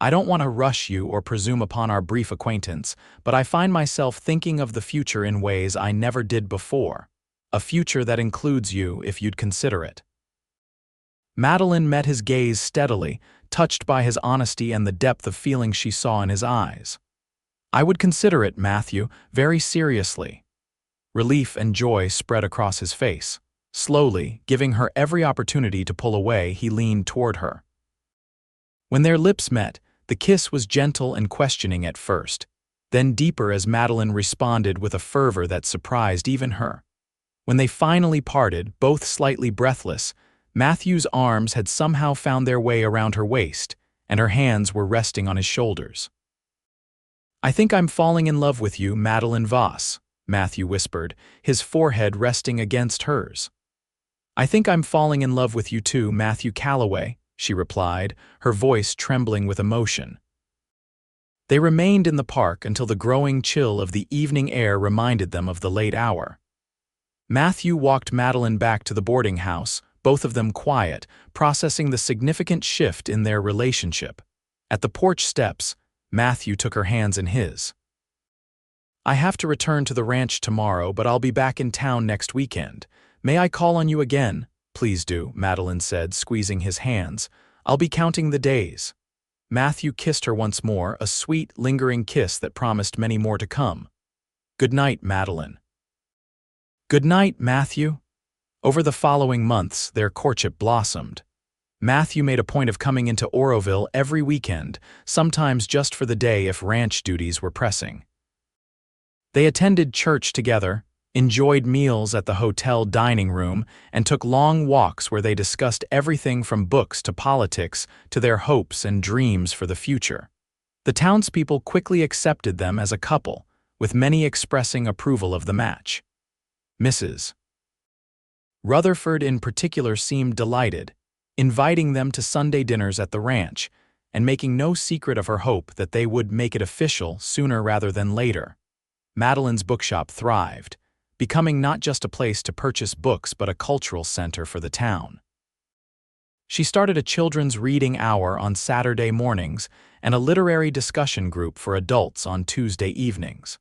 "I don't want to rush you or presume upon our brief acquaintance, but I find myself thinking of the future in ways I never did before. A future that includes you, if you'd consider it." Madeline met his gaze steadily, touched by his honesty and the depth of feeling she saw in his eyes. "I would consider it, Matthew, very seriously." Relief and joy spread across his face. Slowly, giving her every opportunity to pull away, he leaned toward her. When their lips met, the kiss was gentle and questioning at first, then deeper as Madeline responded with a fervor that surprised even her. When they finally parted, both slightly breathless, Matthew's arms had somehow found their way around her waist, and her hands were resting on his shoulders. "I think I'm falling in love with you, Madeline Voss," Matthew whispered, his forehead resting against hers. "I think I'm falling in love with you too, Matthew Calloway," she replied, her voice trembling with emotion. They remained in the park until the growing chill of the evening air reminded them of the late hour. Matthew walked Madeline back to the boarding house, both of them quiet, processing the significant shift in their relationship. At the porch steps, Matthew took her hands in his. "I have to return to the ranch tomorrow, but I'll be back in town next weekend. May I call on you again?" "Please do," Madeline said, squeezing his hands. "I'll be counting the days." Matthew kissed her once more, a sweet, lingering kiss that promised many more to come. "Good night, Madeline." "Good night, Matthew." Over the following months, their courtship blossomed. Matthew made a point of coming into Oroville every weekend, sometimes just for the day if ranch duties were pressing. They attended church together, enjoyed meals at the hotel dining room, and took long walks where they discussed everything from books to politics to their hopes and dreams for the future. The townspeople quickly accepted them as a couple, with many expressing approval of the match. Mrs. Rutherford in particular seemed delighted, inviting them to Sunday dinners at the ranch, and making no secret of her hope that they would make it official sooner rather than later. Madeline's bookshop thrived, becoming not just a place to purchase books but a cultural center for the town. She started a children's reading hour on Saturday mornings and a literary discussion group for adults on Tuesday evenings.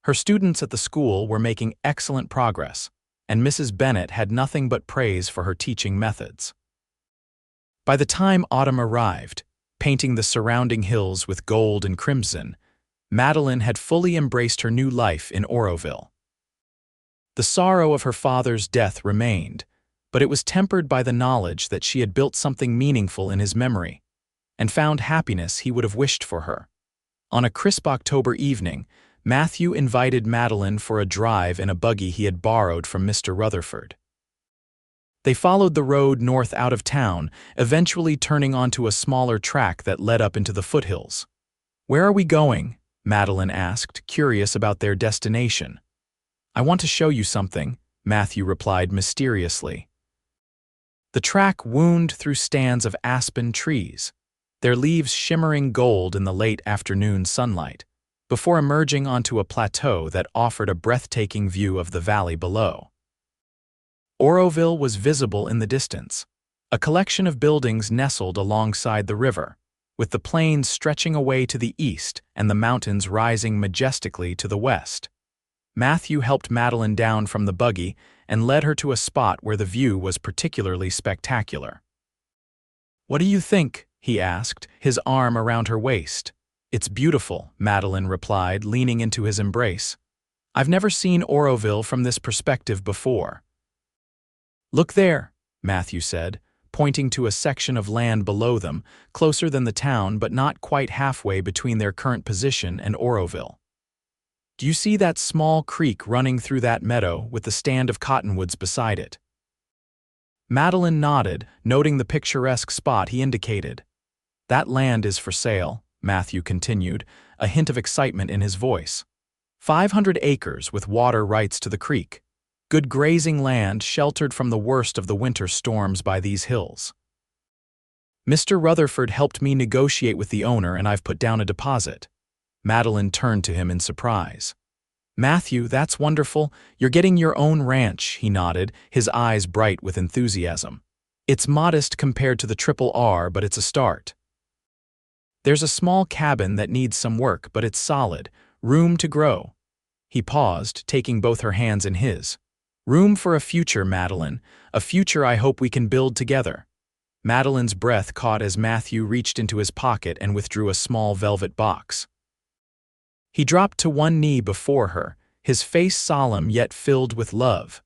Her students at the school were making excellent progress, and Mrs. Bennett had nothing but praise for her teaching methods. By the time autumn arrived, painting the surrounding hills with gold and crimson, Madeline had fully embraced her new life in Oroville. The sorrow of her father's death remained, but it was tempered by the knowledge that she had built something meaningful in his memory, and found happiness he would have wished for her. On a crisp October evening, Matthew invited Madeline for a drive in a buggy he had borrowed from Mr. Rutherford. They followed the road north out of town, eventually turning onto a smaller track that led up into the foothills. "Where are we going?" Madeline asked, curious about their destination. "I want to show you something," Matthew replied mysteriously. The track wound through stands of aspen trees, their leaves shimmering gold in the late afternoon sunlight, before emerging onto a plateau that offered a breathtaking view of the valley below. Oroville was visible in the distance, a collection of buildings nestled alongside the river, with the plains stretching away to the east and the mountains rising majestically to the west. Matthew helped Madeline down from the buggy and led her to a spot where the view was particularly spectacular. "What do you think?" he asked, his arm around her waist. "It's beautiful," Madeline replied, leaning into his embrace. "I've never seen Oroville from this perspective before." "Look there," Matthew said, pointing to a section of land below them, closer than the town but not quite halfway between their current position and Oroville. "Do you see that small creek running through that meadow with the stand of cottonwoods beside it?" Madeline nodded, noting the picturesque spot he indicated. "That land is for sale," Matthew continued, a hint of excitement in his voice. 500 acres with water rights to the creek. Good grazing land sheltered from the worst of the winter storms by these hills. "Mr. Rutherford helped me negotiate with the owner and I've put down a deposit." Madeline turned to him in surprise. "Matthew, that's wonderful. You're getting your own ranch," he nodded, his eyes bright with enthusiasm. "It's modest compared to the Triple R, but it's a start. There's a small cabin that needs some work, but it's solid. Room to grow." He paused, taking both her hands in his. "Room for a future, Madeline, a future I hope we can build together." Madeline's breath caught as Matthew reached into his pocket and withdrew a small velvet box. He dropped to one knee before her, his face solemn yet filled with love.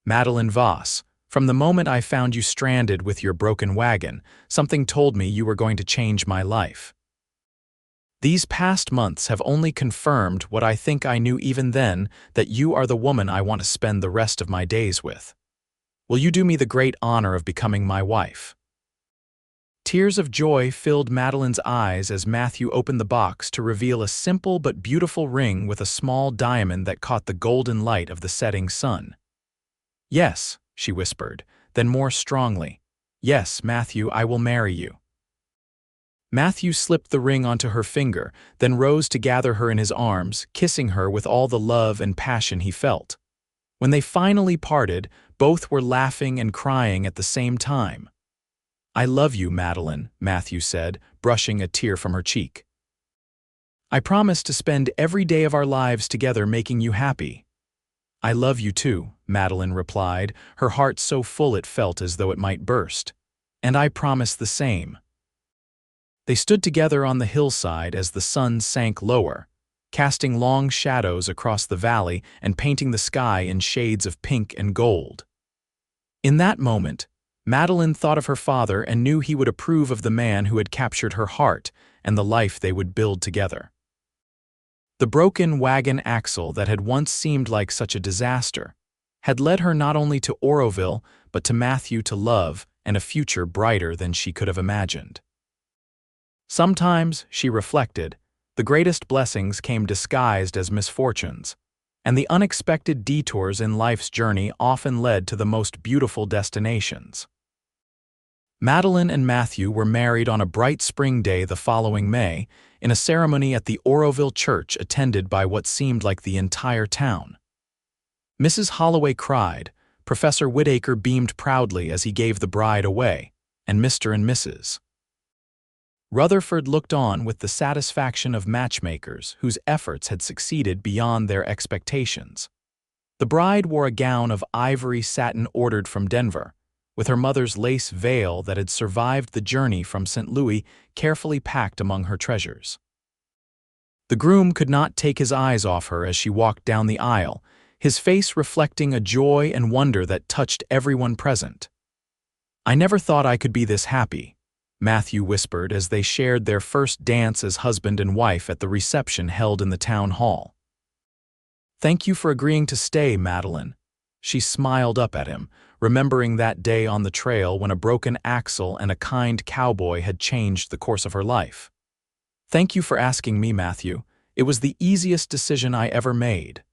"Madeline Voss, from the moment I found you stranded with your broken wagon, something told me you were going to change my life. These past months have only confirmed what I think I knew even then, that you are the woman I want to spend the rest of my days with. Will you do me the great honor of becoming my wife?" Tears of joy filled Madeline's eyes as Matthew opened the box to reveal a simple but beautiful ring with a small diamond that caught the golden light of the setting sun. "Yes," she whispered, then more strongly, "Yes, Matthew, I will marry you." Matthew slipped the ring onto her finger, then rose to gather her in his arms, kissing her with all the love and passion he felt. When they finally parted, both were laughing and crying at the same time. "I love you, Madeline," Matthew said, brushing a tear from her cheek. "I promise to spend every day of our lives together making you happy." "I love you too," Madeline replied, her heart so full it felt as though it might burst. "And I promise the same." They stood together on the hillside as the sun sank lower, casting long shadows across the valley and painting the sky in shades of pink and gold. In that moment, Madeline thought of her father and knew he would approve of the man who had captured her heart and the life they would build together. The broken wagon axle that had once seemed like such a disaster had led her not only to Oroville but to Matthew, to love and a future brighter than she could have imagined. Sometimes, she reflected, the greatest blessings came disguised as misfortunes, and the unexpected detours in life's journey often led to the most beautiful destinations. Madeline and Matthew were married on a bright spring day the following May, in a ceremony at the Oroville church attended by what seemed like the entire town. Mrs. Holloway cried, Professor Whitaker beamed proudly as he gave the bride away, and Mr. and Mrs. Rutherford looked on with the satisfaction of matchmakers whose efforts had succeeded beyond their expectations. The bride wore a gown of ivory satin ordered from Denver, with her mother's lace veil that had survived the journey from St. Louis carefully packed among her treasures. The groom could not take his eyes off her as she walked down the aisle, his face reflecting a joy and wonder that touched everyone present. "I never thought I could be this happy," Matthew whispered as they shared their first dance as husband and wife at the reception held in the town hall. "Thank you for agreeing to stay, Madeline." She smiled up at him, remembering that day on the trail when a broken axle and a kind cowboy had changed the course of her life. "Thank you for asking me, Matthew. It was the easiest decision I ever made."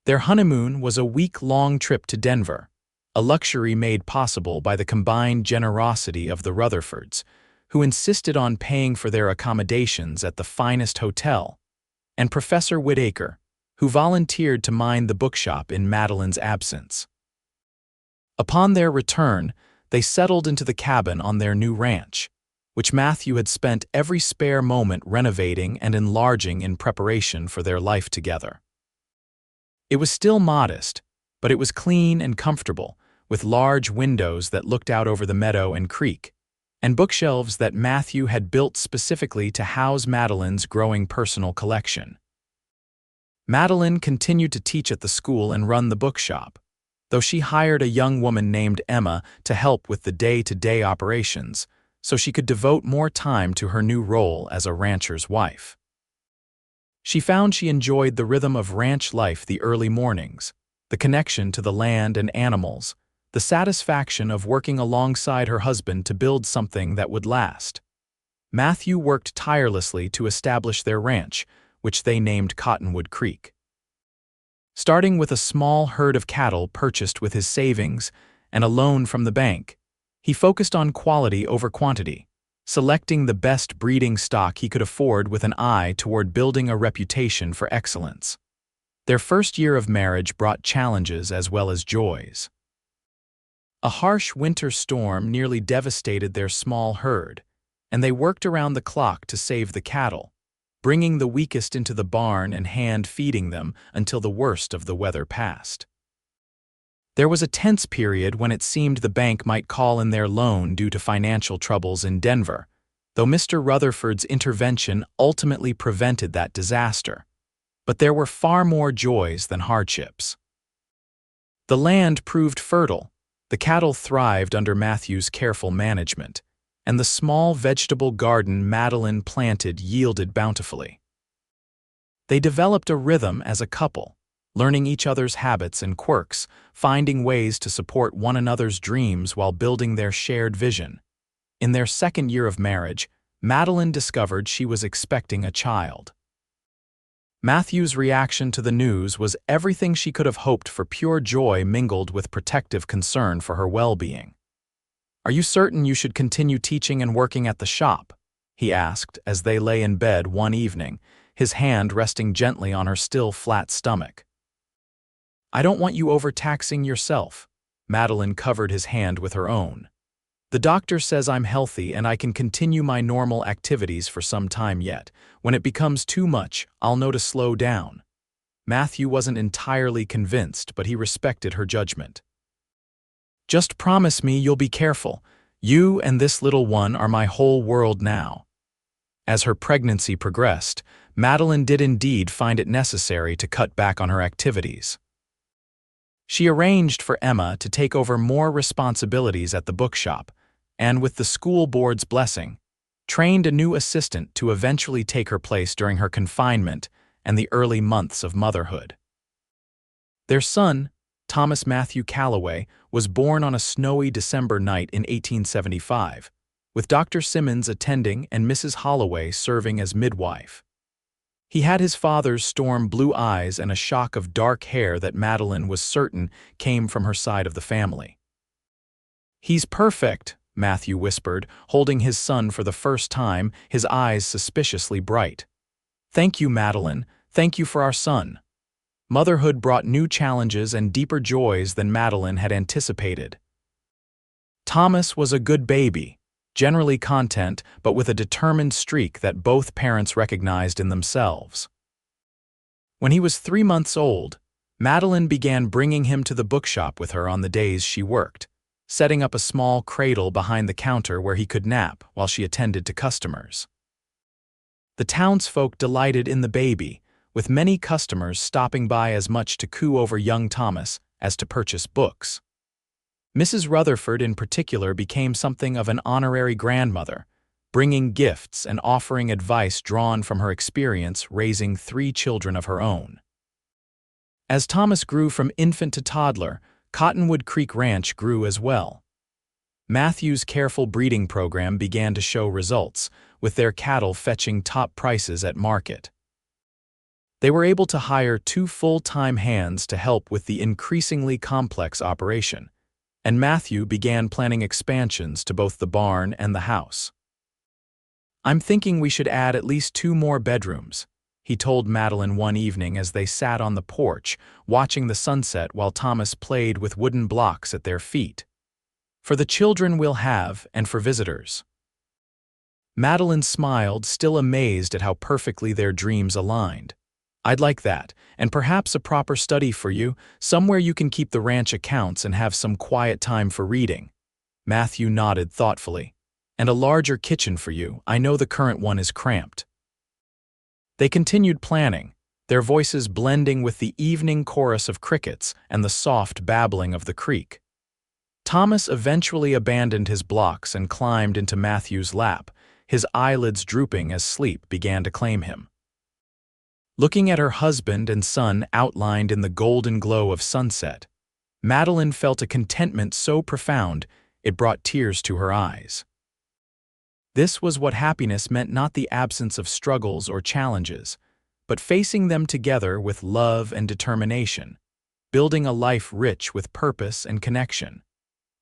Their honeymoon was a week-long trip to Denver, a luxury made possible by the combined generosity of the Rutherfords, who insisted on paying for their accommodations at the finest hotel, and Professor Whitaker, who volunteered to mind the bookshop in Madeline's absence. Upon their return, they settled into the cabin on their new ranch, which Matthew had spent every spare moment renovating and enlarging in preparation for their life together. It was still modest, but it was clean and comfortable, with large windows that looked out over the meadow and creek, and bookshelves that Matthew had built specifically to house Madeline's growing personal collection. Madeline continued to teach at the school and run the bookshop, though she hired a young woman named Emma to help with the day-to-day operations, so she could devote more time to her new role as a rancher's wife. She found she enjoyed the rhythm of ranch life, the early mornings, the connection to the land and animals, the satisfaction of working alongside her husband to build something that would last. Matthew worked tirelessly to establish their ranch, which they named Cottonwood Creek. Starting with a small herd of cattle purchased with his savings and a loan from the bank, he focused on quality over quantity, selecting the best breeding stock he could afford with an eye toward building a reputation for excellence. Their first year of marriage brought challenges as well as joys. A harsh winter storm nearly devastated their small herd, and they worked around the clock to save the cattle, bringing the weakest into the barn and hand-feeding them until the worst of the weather passed. There was a tense period when it seemed the bank might call in their loan due to financial troubles in Denver, though Mr. Rutherford's intervention ultimately prevented that disaster. But there were far more joys than hardships. The land proved fertile, the cattle thrived under Matthew's careful management, and the small vegetable garden Madeline planted yielded bountifully. They developed a rhythm as a couple, learning each other's habits and quirks, finding ways to support one another's dreams while building their shared vision. In their second year of marriage, Madeline discovered she was expecting a child. Matthew's reaction to the news was everything she could have hoped for, pure joy mingled with protective concern for her well-being. "Are you certain you should continue teaching and working at the shop?" he asked as they lay in bed one evening, his hand resting gently on her still flat stomach. "I don't want you overtaxing yourself." Madeline covered his hand with her own. "The doctor says I'm healthy and I can continue my normal activities for some time yet. When it becomes too much, I'll know to slow down." Matthew wasn't entirely convinced, but he respected her judgment. "Just promise me you'll be careful. You and this little one are my whole world now." As her pregnancy progressed, Madeline did indeed find it necessary to cut back on her activities. She arranged for Emma to take over more responsibilities at the bookshop, and with the school board's blessing, trained a new assistant to eventually take her place during her confinement and the early months of motherhood. Their son, Thomas Matthew Calloway, was born on a snowy December night in 1875, with Dr. Simmons attending and Mrs. Holloway serving as midwife. He had his father's storm blue eyes and a shock of dark hair that Madeline was certain came from her side of the family. "He's perfect," Matthew whispered, holding his son for the first time, his eyes suspiciously bright. "Thank you, Madeline. Thank you for our son." Motherhood brought new challenges and deeper joys than Madeline had anticipated. Thomas was a good baby, generally content but with a determined streak that both parents recognized in themselves. When he was 3 months old, Madeline began bringing him to the bookshop with her on the days she worked, setting up a small cradle behind the counter where he could nap while she attended to customers. The townsfolk delighted in the baby, with many customers stopping by as much to coo over young Thomas as to purchase books. Mrs. Rutherford in particular became something of an honorary grandmother, bringing gifts and offering advice drawn from her experience raising 3 children of her own. As Thomas grew from infant to toddler, Cottonwood Creek Ranch grew as well. Matthew's careful breeding program began to show results, with their cattle fetching top prices at market. They were able to hire 2 full-time hands to help with the increasingly complex operation, and Matthew began planning expansions to both the barn and the house. "I'm thinking we should add at least 2 more bedrooms," he told Madeline one evening as they sat on the porch, watching the sunset while Thomas played with wooden blocks at their feet. "For the children we'll have, and for visitors." Madeline smiled, still amazed at how perfectly their dreams aligned. "I'd like that, and perhaps a proper study for you, somewhere you can keep the ranch accounts and have some quiet time for reading." Matthew nodded thoughtfully. "And a larger kitchen for you. I know the current one is cramped." They continued planning, their voices blending with the evening chorus of crickets and the soft babbling of the creek. Thomas eventually abandoned his blocks and climbed into Matthew's lap, his eyelids drooping as sleep began to claim him. Looking at her husband and son outlined in the golden glow of sunset, Madeline felt a contentment so profound it brought tears to her eyes. This was what happiness meant, not the absence of struggles or challenges, but facing them together with love and determination, building a life rich with purpose and connection.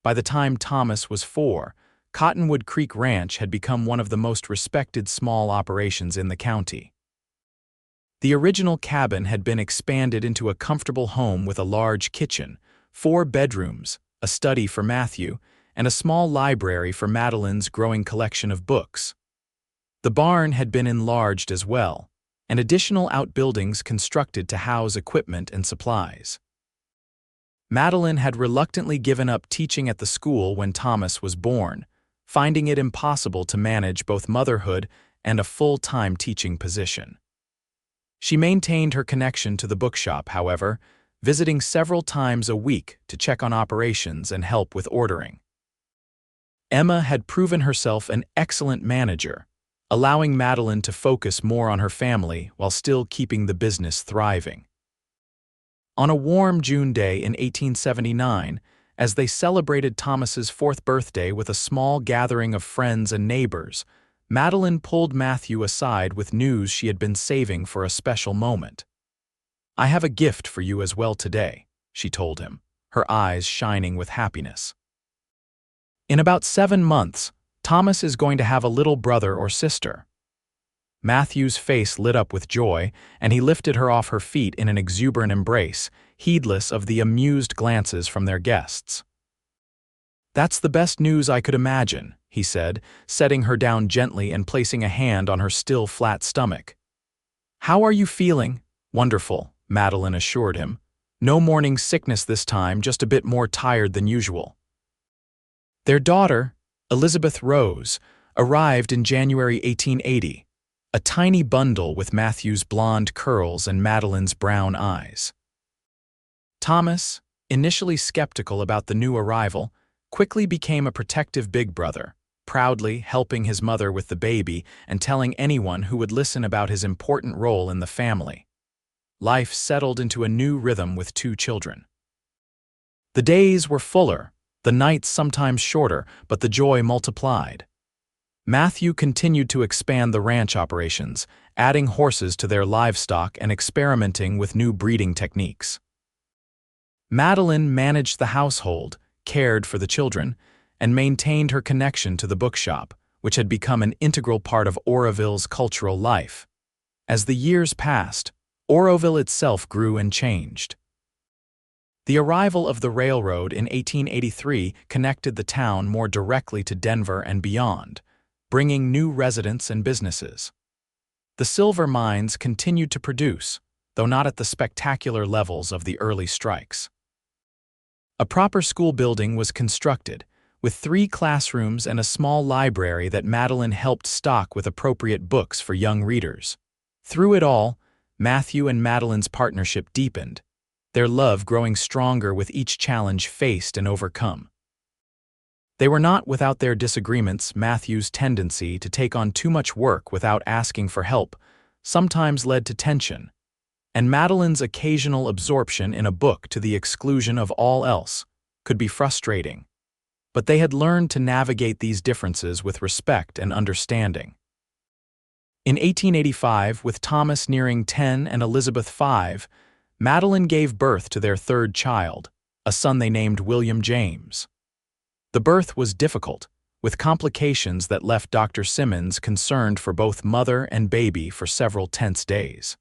By the time Thomas was 4, Cottonwood Creek Ranch had become one of the most respected small operations in the county. The original cabin had been expanded into a comfortable home with a large kitchen, 4 bedrooms, a study for Matthew, and a small library for Madeline's growing collection of books. The barn had been enlarged as well, and additional outbuildings constructed to house equipment and supplies. Madeline had reluctantly given up teaching at the school when Thomas was born, finding it impossible to manage both motherhood and a full-time teaching position. She maintained her connection to the bookshop, however, visiting several times a week to check on operations and help with ordering. Emma had proven herself an excellent manager, allowing Madeline to focus more on her family while still keeping the business thriving. On a warm June day in 1879, as they celebrated Thomas's 4th birthday with a small gathering of friends and neighbors, Madeline pulled Matthew aside with news she had been saving for a special moment. "I have a gift for you as well today," she told him, her eyes shining with happiness. "In about 7 months, Thomas is going to have a little brother or sister." Matthew's face lit up with joy, and he lifted her off her feet in an exuberant embrace, heedless of the amused glances from their guests. "That's the best news I could imagine," he said, setting her down gently and placing a hand on her still flat stomach. "How are you feeling?" "Wonderful," Madeline assured him. "No morning sickness this time, just a bit more tired than usual." Their daughter, Elizabeth Rose, arrived in January 1880, a tiny bundle with Matthew's blonde curls and Madeline's brown eyes. Thomas, initially skeptical about the new arrival, quickly became a protective big brother, proudly helping his mother with the baby and telling anyone who would listen about his important role in the family. Life settled into a new rhythm with 2 children. The days were fuller, the nights sometimes shorter, but the joy multiplied. Matthew continued to expand the ranch operations, adding horses to their livestock and experimenting with new breeding techniques. Madeline managed the household, cared for the children, and maintained her connection to the bookshop, which had become an integral part of Oroville's cultural life. As the years passed, Oroville itself grew and changed. The arrival of the railroad in 1883 connected the town more directly to Denver and beyond, bringing new residents and businesses. The silver mines continued to produce, though not at the spectacular levels of the early strikes. A proper school building was constructed, with 3 classrooms and a small library that Madeline helped stock with appropriate books for young readers. Through it all, Matthew and Madeline's partnership deepened, their love growing stronger with each challenge faced and overcome. They were not without their disagreements. Matthew's tendency to take on too much work without asking for help sometimes led to tension, and Madeline's occasional absorption in a book to the exclusion of all else could be frustrating. But they had learned to navigate these differences with respect and understanding. In 1885, with Thomas nearing 10 and Elizabeth 5, Madeline gave birth to their third child, a son they named William James. The birth was difficult, with complications that left Dr. Simmons concerned for both mother and baby for several tense days.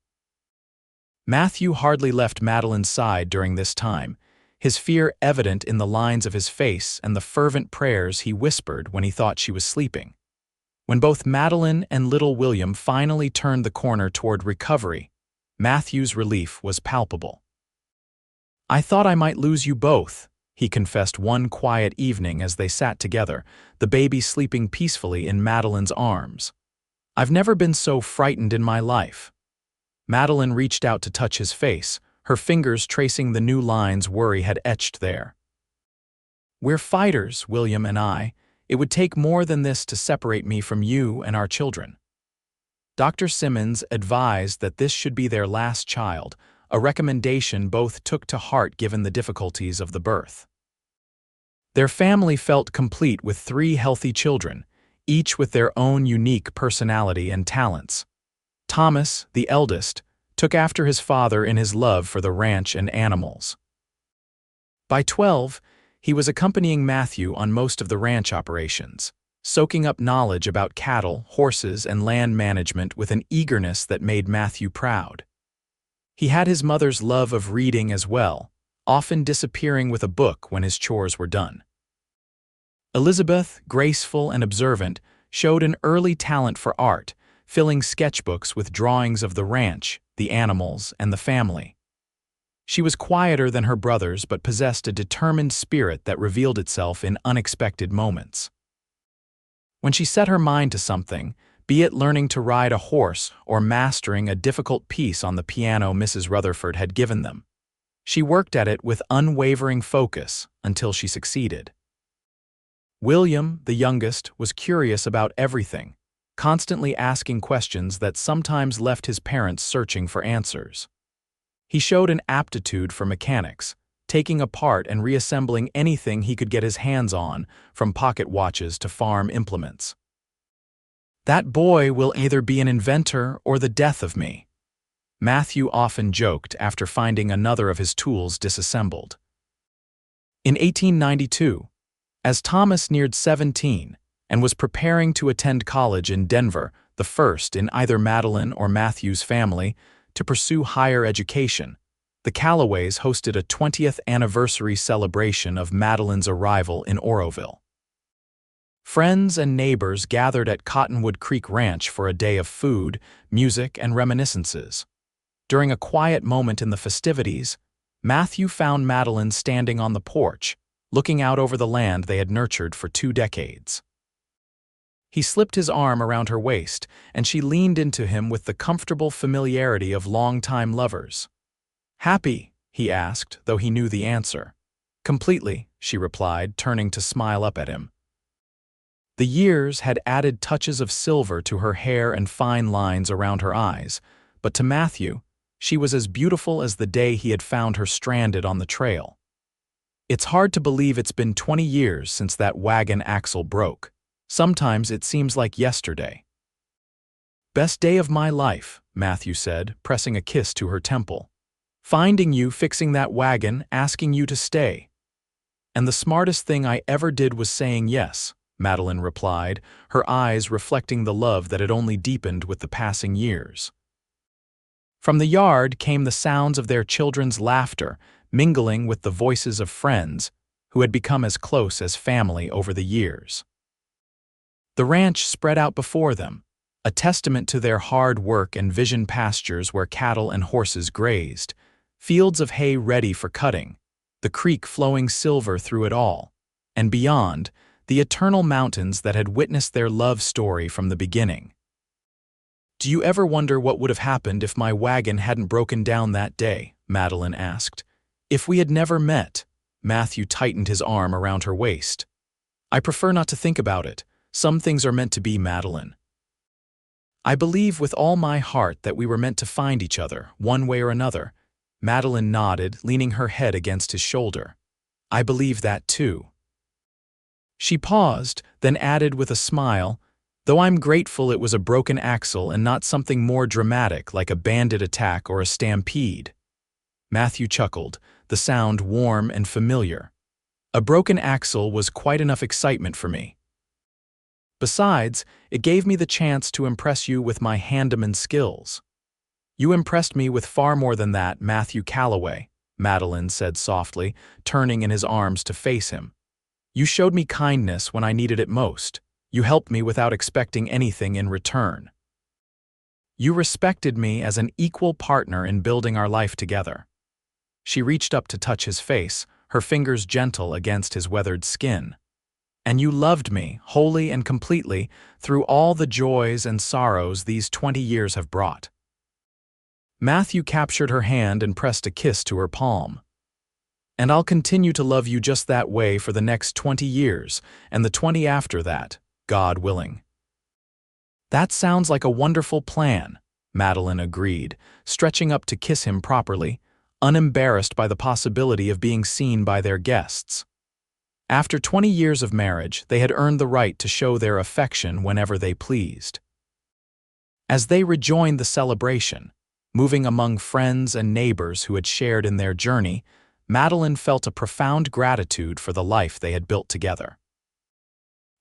Matthew hardly left Madeline's side during this time, his fear evident in the lines of his face and the fervent prayers he whispered when he thought she was sleeping. When both Madeline and little William finally turned the corner toward recovery, Matthew's relief was palpable. "I thought I might lose you both," he confessed one quiet evening as they sat together, the baby sleeping peacefully in Madeline's arms. "I've never been so frightened in my life." Madeline reached out to touch his face, her fingers tracing the new lines worry had etched there. "We're fighters, William and I. It would take more than this to separate me from you and our children." Dr. Simmons advised that this should be their last child, a recommendation both took to heart given the difficulties of the birth. Their family felt complete with 3 healthy children, each with their own unique personality and talents. Thomas, the eldest, took after his father in his love for the ranch and animals. By 12, he was accompanying Matthew on most of the ranch operations, soaking up knowledge about cattle, horses, and land management with an eagerness that made Matthew proud. He had his mother's love of reading as well, often disappearing with a book when his chores were done. Elizabeth, graceful and observant, showed an early talent for art, filling sketchbooks with drawings of the ranch, the animals, and the family. She was quieter than her brothers but possessed a determined spirit that revealed itself in unexpected moments. When she set her mind to something, be it learning to ride a horse or mastering a difficult piece on the piano Mrs. Rutherford had given them, she worked at it with unwavering focus until she succeeded. William, the youngest, was curious about everything, constantly asking questions that sometimes left his parents searching for answers. He showed an aptitude for mechanics, taking apart and reassembling anything he could get his hands on, from pocket watches to farm implements. "That boy will either be an inventor or the death of me," Matthew often joked after finding another of his tools disassembled. In 1892, as Thomas neared 17 and was preparing to attend college in Denver, the first in either Madeline or Matthew's family to pursue higher education, the Calloways hosted a 20th anniversary celebration of Madeline's arrival in Oroville. Friends and neighbors gathered at Cottonwood Creek Ranch for a day of food, music, and reminiscences. During a quiet moment in the festivities, Matthew found Madeline standing on the porch, looking out over the land they had nurtured for 2 decades. He slipped his arm around her waist, and she leaned into him with the comfortable familiarity of longtime lovers. "Happy?" he asked, though he knew the answer. "Completely," she replied, turning to smile up at him. The years had added touches of silver to her hair and fine lines around her eyes, but to Matthew, she was as beautiful as the day he had found her stranded on the trail. "It's hard to believe it's been 20 years since that wagon axle broke. Sometimes it seems like yesterday." "Best day of my life," Matthew said, pressing a kiss to her temple. "Finding you, fixing that wagon, asking you to stay." "And the smartest thing I ever did was saying yes," Madeline replied, her eyes reflecting the love that had only deepened with the passing years. From the yard came the sounds of their children's laughter, mingling with the voices of friends who had become as close as family over the years. The ranch spread out before them, a testament to their hard work and vision pastures where cattle and horses grazed, fields of hay ready for cutting, the creek flowing silver through it all, and beyond, the eternal mountains that had witnessed their love story from the beginning. "Do you ever wonder what would have happened if my wagon hadn't broken down that day?" Madeline asked. "If we had never met?" Matthew tightened his arm around her waist. "I prefer not to think about it. Some things are meant to be, Madeline." I believe with all my heart that we were meant to find each other, one way or another. Madeline nodded, leaning her head against his shoulder. I believe that too. She paused, then added with a smile, though I'm grateful it was a broken axle and not something more dramatic like a bandit attack or a stampede. Matthew chuckled, the sound warm and familiar. A broken axle was quite enough excitement for me. Besides, it gave me the chance to impress you with my handyman skills. You impressed me with far more than that, Matthew Calloway, Madeline said softly, turning in his arms to face him. You showed me kindness when I needed it most. You helped me without expecting anything in return. You respected me as an equal partner in building our life together. She reached up to touch his face, her fingers gentle against his weathered skin. And you loved me, wholly and completely, through all the joys and sorrows these 20 years have brought. Matthew captured her hand and pressed a kiss to her palm. And I'll continue to love you just that way for the next 20 years, and the 20 after that, God willing. That sounds like a wonderful plan, Madeline agreed, stretching up to kiss him properly, unembarrassed by the possibility of being seen by their guests. After 20 years of marriage, they had earned the right to show their affection whenever they pleased. As they rejoined the celebration, moving among friends and neighbors who had shared in their journey, Madeline felt a profound gratitude for the life they had built together.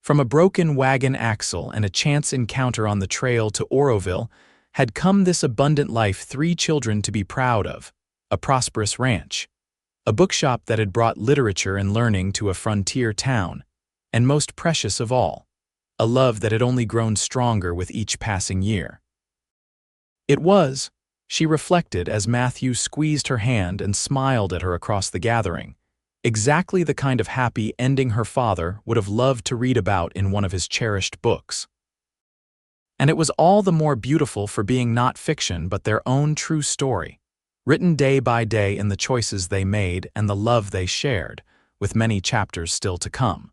From a broken wagon axle and a chance encounter on the trail to Oroville had come this abundant life, 3 children to be proud of, a prosperous ranch, a bookshop that had brought literature and learning to a frontier town, and most precious of all, a love that had only grown stronger with each passing year. It was, she reflected as Matthew squeezed her hand and smiled at her across the gathering, exactly the kind of happy ending her father would have loved to read about in one of his cherished books. And it was all the more beautiful for being not fiction but their own true story, written day by day in the choices they made and the love they shared, with many chapters still to come.